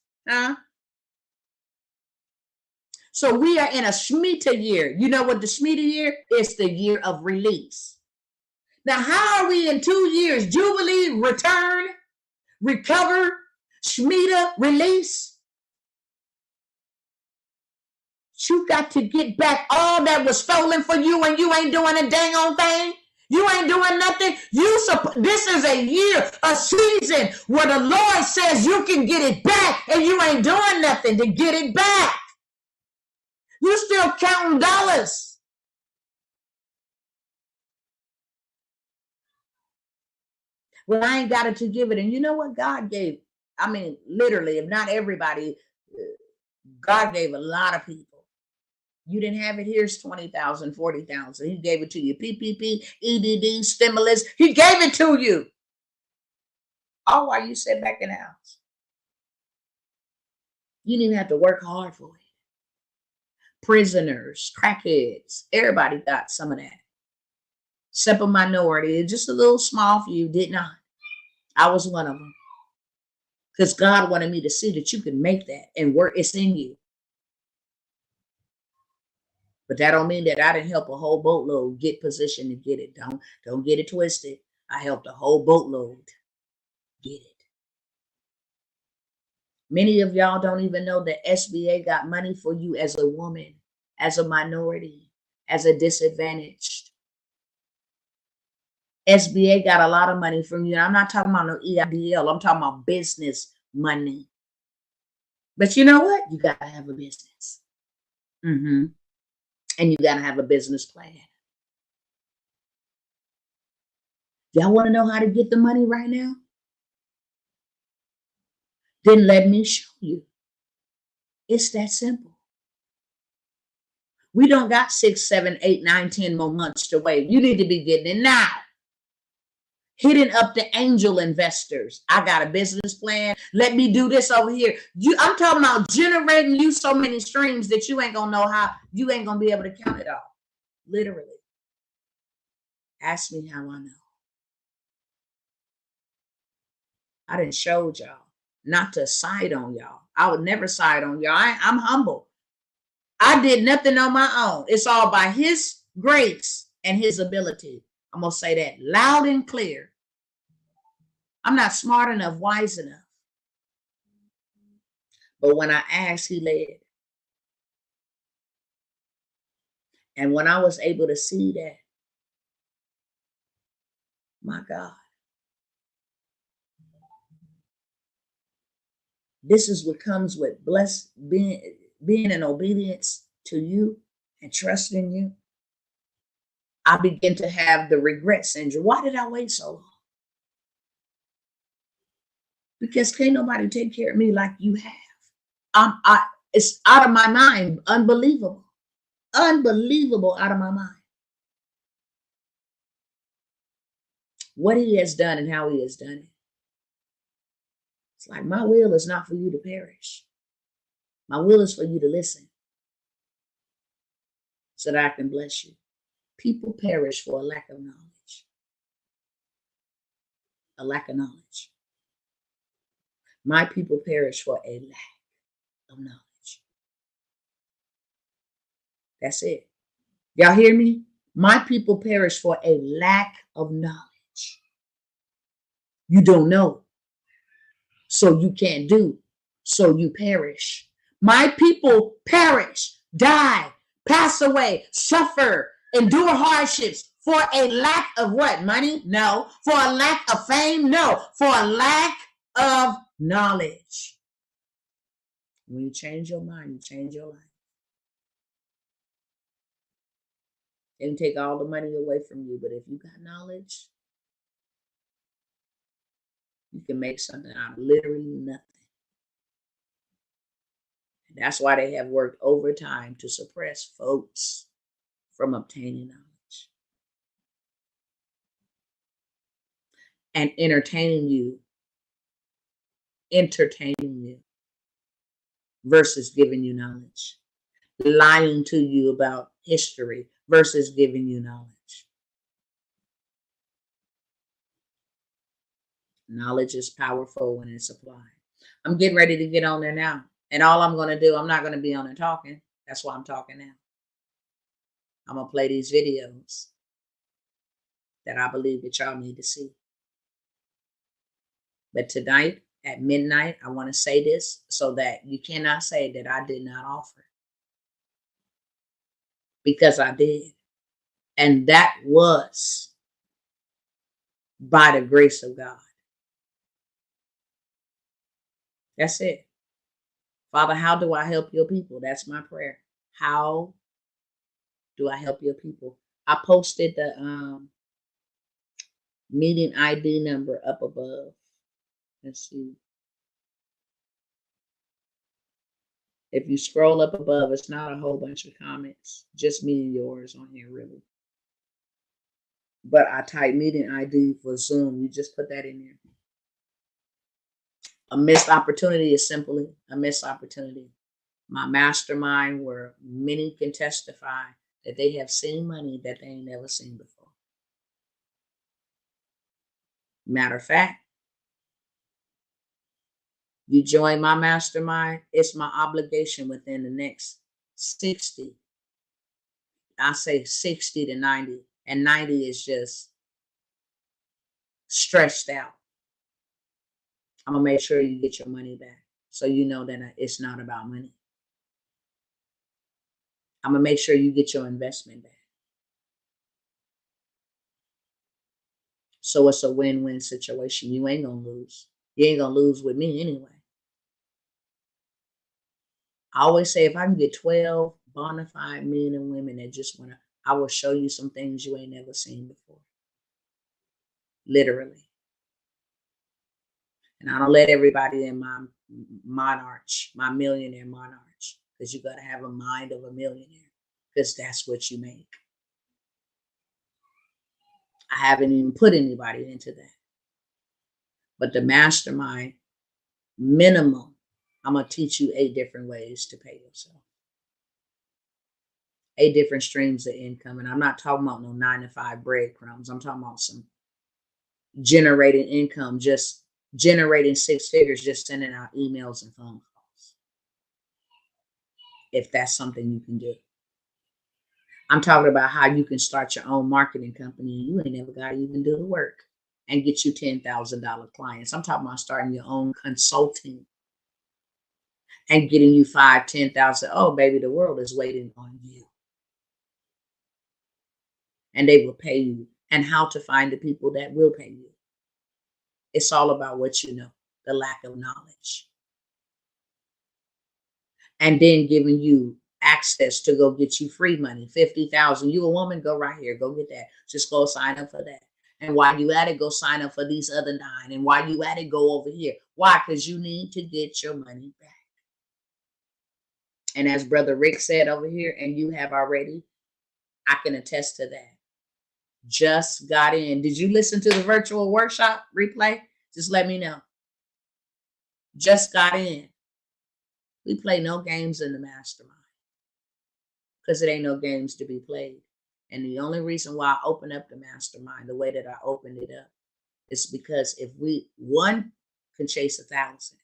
So we are in a Shemitah year. You know what the Shemitah year is? The year of release. Now, how are we in 2 years? Jubilee, return, recover, Shemitah, release. You got to get back all that was stolen for you, and you ain't doing a dang on thing. You ain't doing nothing. This is a year, a season where the Lord says you can get it back, and you ain't doing nothing to get it back. You still counting dollars. Well, I ain't got it to give it. And you know what God gave? I mean, literally, if not everybody, God gave a lot of people. You didn't have it. Here's 20,000, 40,000. He gave it to you. PPP, EDD, stimulus. He gave it to you. All while you sit back in the house. You didn't even have to work hard for it. Prisoners, crackheads, everybody got some of that. Except a minority, just a little small few did not. I was one of them. Because God wanted me to see that you can make that and work. It's in you. But that don't mean that I didn't help a whole boatload get positioned to get it. Don't get it twisted. I helped a whole boatload get it. Many of y'all don't even know that SBA got money for you as a woman, as a minority, as a disadvantaged. SBA got a lot of money from you. I'm not talking about no EIDL. I'm talking about business money. But you know what? You got to have a business. And you got to have a business plan. Y'all want to know how to get the money right now? Then let me show you. It's that simple. We don't got 6, 7, 8, 9, 10 more months to wait. You need to be getting it now. Hitting up the angel investors. I got a business plan. Let me do this over here. I'm talking about generating you so many streams that you ain't gonna know how, you ain't gonna be able to count it all. Literally. Ask me how I know. I done showed y'all not to side on y'all. I would never side on y'all. I'm humble. I did nothing on my own. It's all by his grace and his ability. I'm going to say that loud and clear. I'm not smart enough, wise enough. But when I asked, he led. And when I was able to see that, my God, this is what comes with being in obedience to you and trusting you. I begin to have the regret syndrome. Why did I wait so long? Because can't nobody take care of me like you have. It's out of my mind. Unbelievable. Unbelievable, out of my mind. What he has done and how he has done it. It's like, my will is not for you to perish. My will is for you to listen so that I can bless you. People perish for a lack of knowledge. A lack of knowledge. My people perish for a lack of knowledge. That's it. Y'all hear me? My people perish for a lack of knowledge. You don't know, so you can't do, so you perish. My people perish, die, pass away, suffer, endure hardships for a lack of what? Money? No. For a lack of fame? No. For a lack of knowledge. When you change your mind, you change your life. They can take all the money away from you, but if you got knowledge, you can make something out of literally nothing. And that's why they have worked overtime to suppress folks from obtaining knowledge and entertaining you versus giving you knowledge, lying to you about history versus giving you knowledge. Knowledge is powerful when it's applied. I'm getting ready to get on there now. And all I'm going to do, I'm not going to be on there talking. That's why I'm talking now. I'm going to play these videos that I believe that y'all need to see. But tonight at midnight, I want to say this so that you cannot say that I did not offer. Because I did. And that was by the grace of God. That's it. Father, how do I help your people? That's my prayer. How do I help your people? I posted the meeting ID number up above. Let's see. If you scroll up above, it's not a whole bunch of comments. Just me and yours on here, really. But I type meeting ID for Zoom. You just put that in there. A missed opportunity is simply a missed opportunity. My mastermind, where many can testify that they have seen money that they ain't never seen before. Matter of fact, you join my mastermind, it's my obligation within the next 60 I say 60 to 90, and 90 is just stretched out. I'm gonna make sure you get your money back, so you know that it's not about money. I'm gonna make sure you get your investment back. So it's a win-win situation. You ain't gonna lose. You ain't gonna lose with me anyway. I always say if I can get 12 bona fide men and women that just wanna, I will show you some things you ain't never seen before. Literally. And I don't let everybody in my monarch, my millionaire monarch, because you gotta have a mind of a millionaire, because that's what you make. I haven't even put anybody into that. But the mastermind, minimum, I'm gonna teach you 8 different ways to pay yourself. 8 different streams of income. And I'm not talking about no 9 to 5 breadcrumbs. I'm talking about some generating income, just generating 6 figures, just sending out emails and phone calls. If that's something you can do. I'm talking about how you can start your own marketing company. You ain't never got to even do the work and get you $10,000 clients. I'm talking about starting your own consulting and getting you 5, 10,000. Oh, baby, the world is waiting on you. And they will pay you, and how to find the people that will pay you. It's all about what you know, the lack of knowledge. And then giving you access to go get you free money, 50,000. You a woman, go right here, go get that. Just go sign up for that. And while you at it, go sign up for these other 9. And while you at it, go over here. Why? Because you need to get your money back. And as Brother Rick said over here, and you have already, I can attest to that. Just got in. Did you listen to the virtual workshop replay? Just let me know. Just got in. We play no games in the mastermind, because it ain't no games to be played. And the only reason why I open up the mastermind the way that I opened it up is because if one can chase 1,000,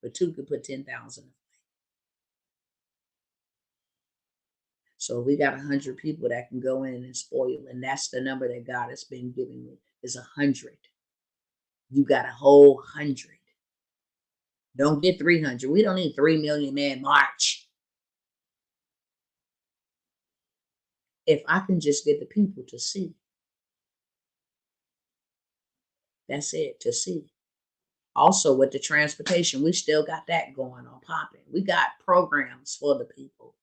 but 2 can put 10,000. So we got 100 people that can go in and spoil, and that's the number that God has been giving me, is 100. You got a whole 100. Don't get 300. We don't need 3 million man march. If I can just get the people to see. That's it, to see. Also with the transportation, we still got that going on popping. We got programs for the people.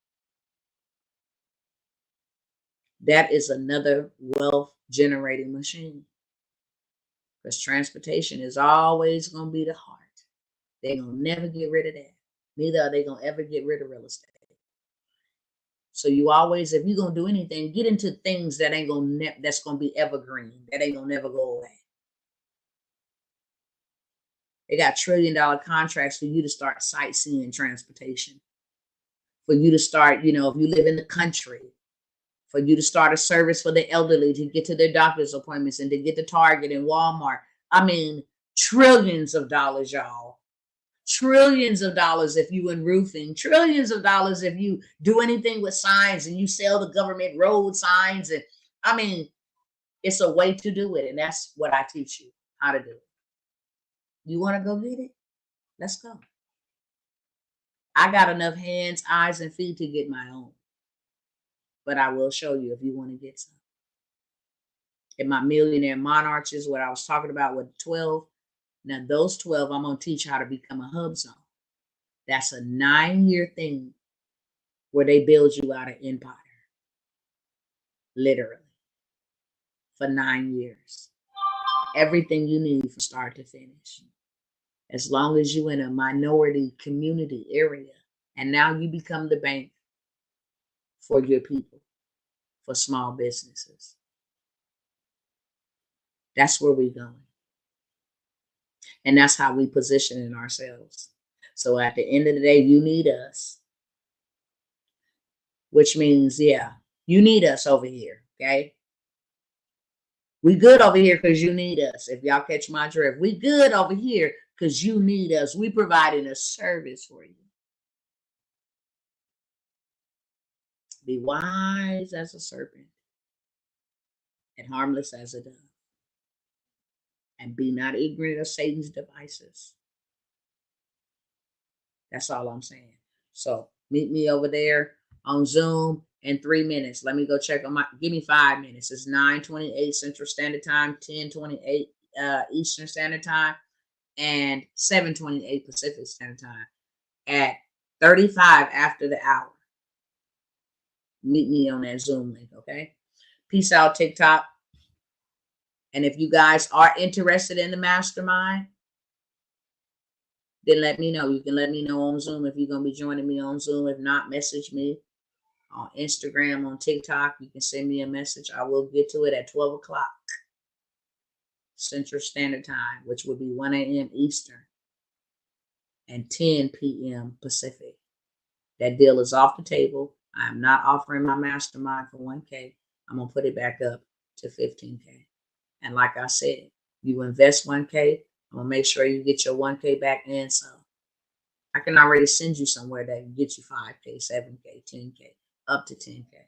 That is another wealth generating machine. Because transportation is always going to be the heart. They're going to never get rid of that. Neither are they going to ever get rid of real estate. So you always, if you're going to do anything, get into things that ain't going to, that's going to be evergreen. That ain't going to never go away. They got $1 trillion contracts for you to start sightseeing transportation. For you to start, if you live in the country, for you to start a service for the elderly to get to their doctor's appointments and to get to Target and Walmart. I mean, trillions of dollars, y'all. Trillions of dollars if you in roofing. Trillions of dollars if you do anything with signs and you sell the government road signs. And I mean, it's a way to do it. And that's what I teach you, how to do it. You want to go get it? Let's go. I got enough hands, eyes, and feet to get my own. But I will show you if you want to get some. In my millionaire monarchs, what I was talking about with 12. Now those 12, I'm going to teach how to become a hub zone. That's a 9-year thing where they build you out an empire. Literally. For 9 years. Everything you need from start to finish. As long as you're in a minority community area. And now you become the bank for your people. For small businesses. That's where we're going. And that's how we position ourselves. So at the end of the day, you need us. Which means, yeah, you need us over here, okay? We good over here because you need us. If y'all catch my drift, we good over here because you need us. We providing a service for you. Be wise as a serpent and harmless as a dove. And be not ignorant of Satan's devices. That's all I'm saying. So meet me over there on Zoom in 3 minutes. Let me go check on give me 5 minutes. It's 9:28 Central Standard Time, 10:28 Eastern Standard Time, and 7:28 Pacific Standard Time. At 35 after the hour. Meet me on that Zoom link, okay? Peace out, TikTok. And if you guys are interested in the mastermind, then let me know. You can let me know on Zoom if you're going to be joining me on Zoom. If not, message me on Instagram, on TikTok. You can send me a message. I will get to it at 12 o'clock Central Standard Time, which will be 1 a.m. Eastern and 10 p.m. Pacific. That deal is off the table. I'm not offering my mastermind for 1K. I'm going to put it back up to 15K. And like I said, you invest 1K, I'm going to make sure you get your 1K back and some. I can already send you somewhere that can get you 5K, 7K, 10K, up to 10K.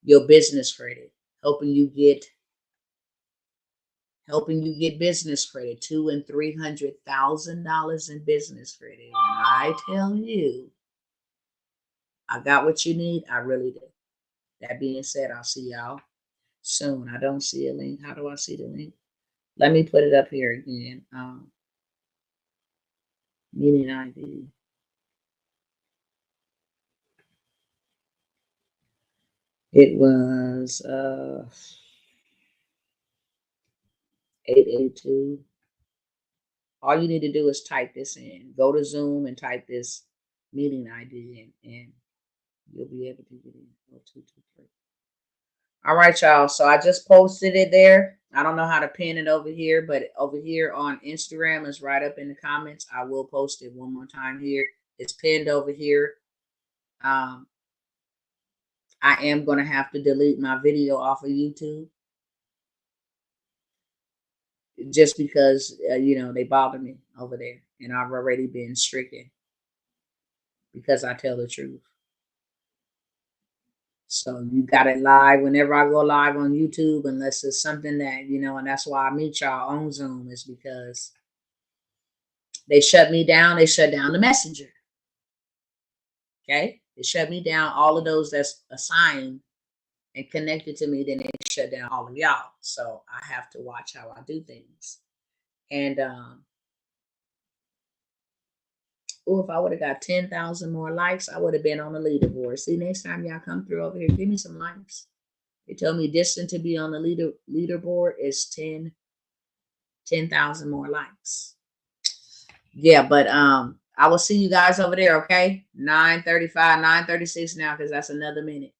Your business credit, helping you get business credit, $200,000 and $300,000 in business credit. When I tell you, I got what you need, I really do. That being said, I'll see y'all soon. I don't see a link. How do I see the link? Let me put it up here again. Meeting ID. It was 882. All you need to do is type this in. Go to Zoom and type this meeting ID in, and you'll be able to get in. 0223. All right, y'all. So I just posted it there. I don't know how to pin it over here, but over here on Instagram is right up in the comments. I will post it one more time here. It's pinned over here. I am going to have to delete my video off of YouTube just because, they bother me over there. And I've already been stricken because I tell the truth. So you got it live whenever I go live on YouTube, unless it's something that, and that's why I meet y'all on Zoom, is because they shut me down. They shut down the messenger. Okay. They shut me down. All of those that's assigned and connected to me, then they shut down all of y'all. So I have to watch how I do things. And if I would have got 10,000 more likes, I would have been on the leaderboard. See, next time y'all come through over here, give me some likes. They tell me distance to be on the leaderboard is 10,000 more likes. Yeah, but I will see you guys over there, okay? 9:35, 9:36 now, because that's another minute.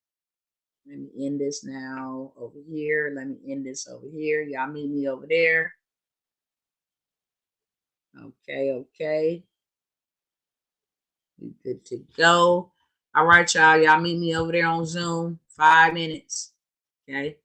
Let me end this now over here. Let me end this over here. Y'all meet me over there. Okay. We good to go. All right, y'all. Y'all meet me over there on Zoom. 5 minutes. Okay.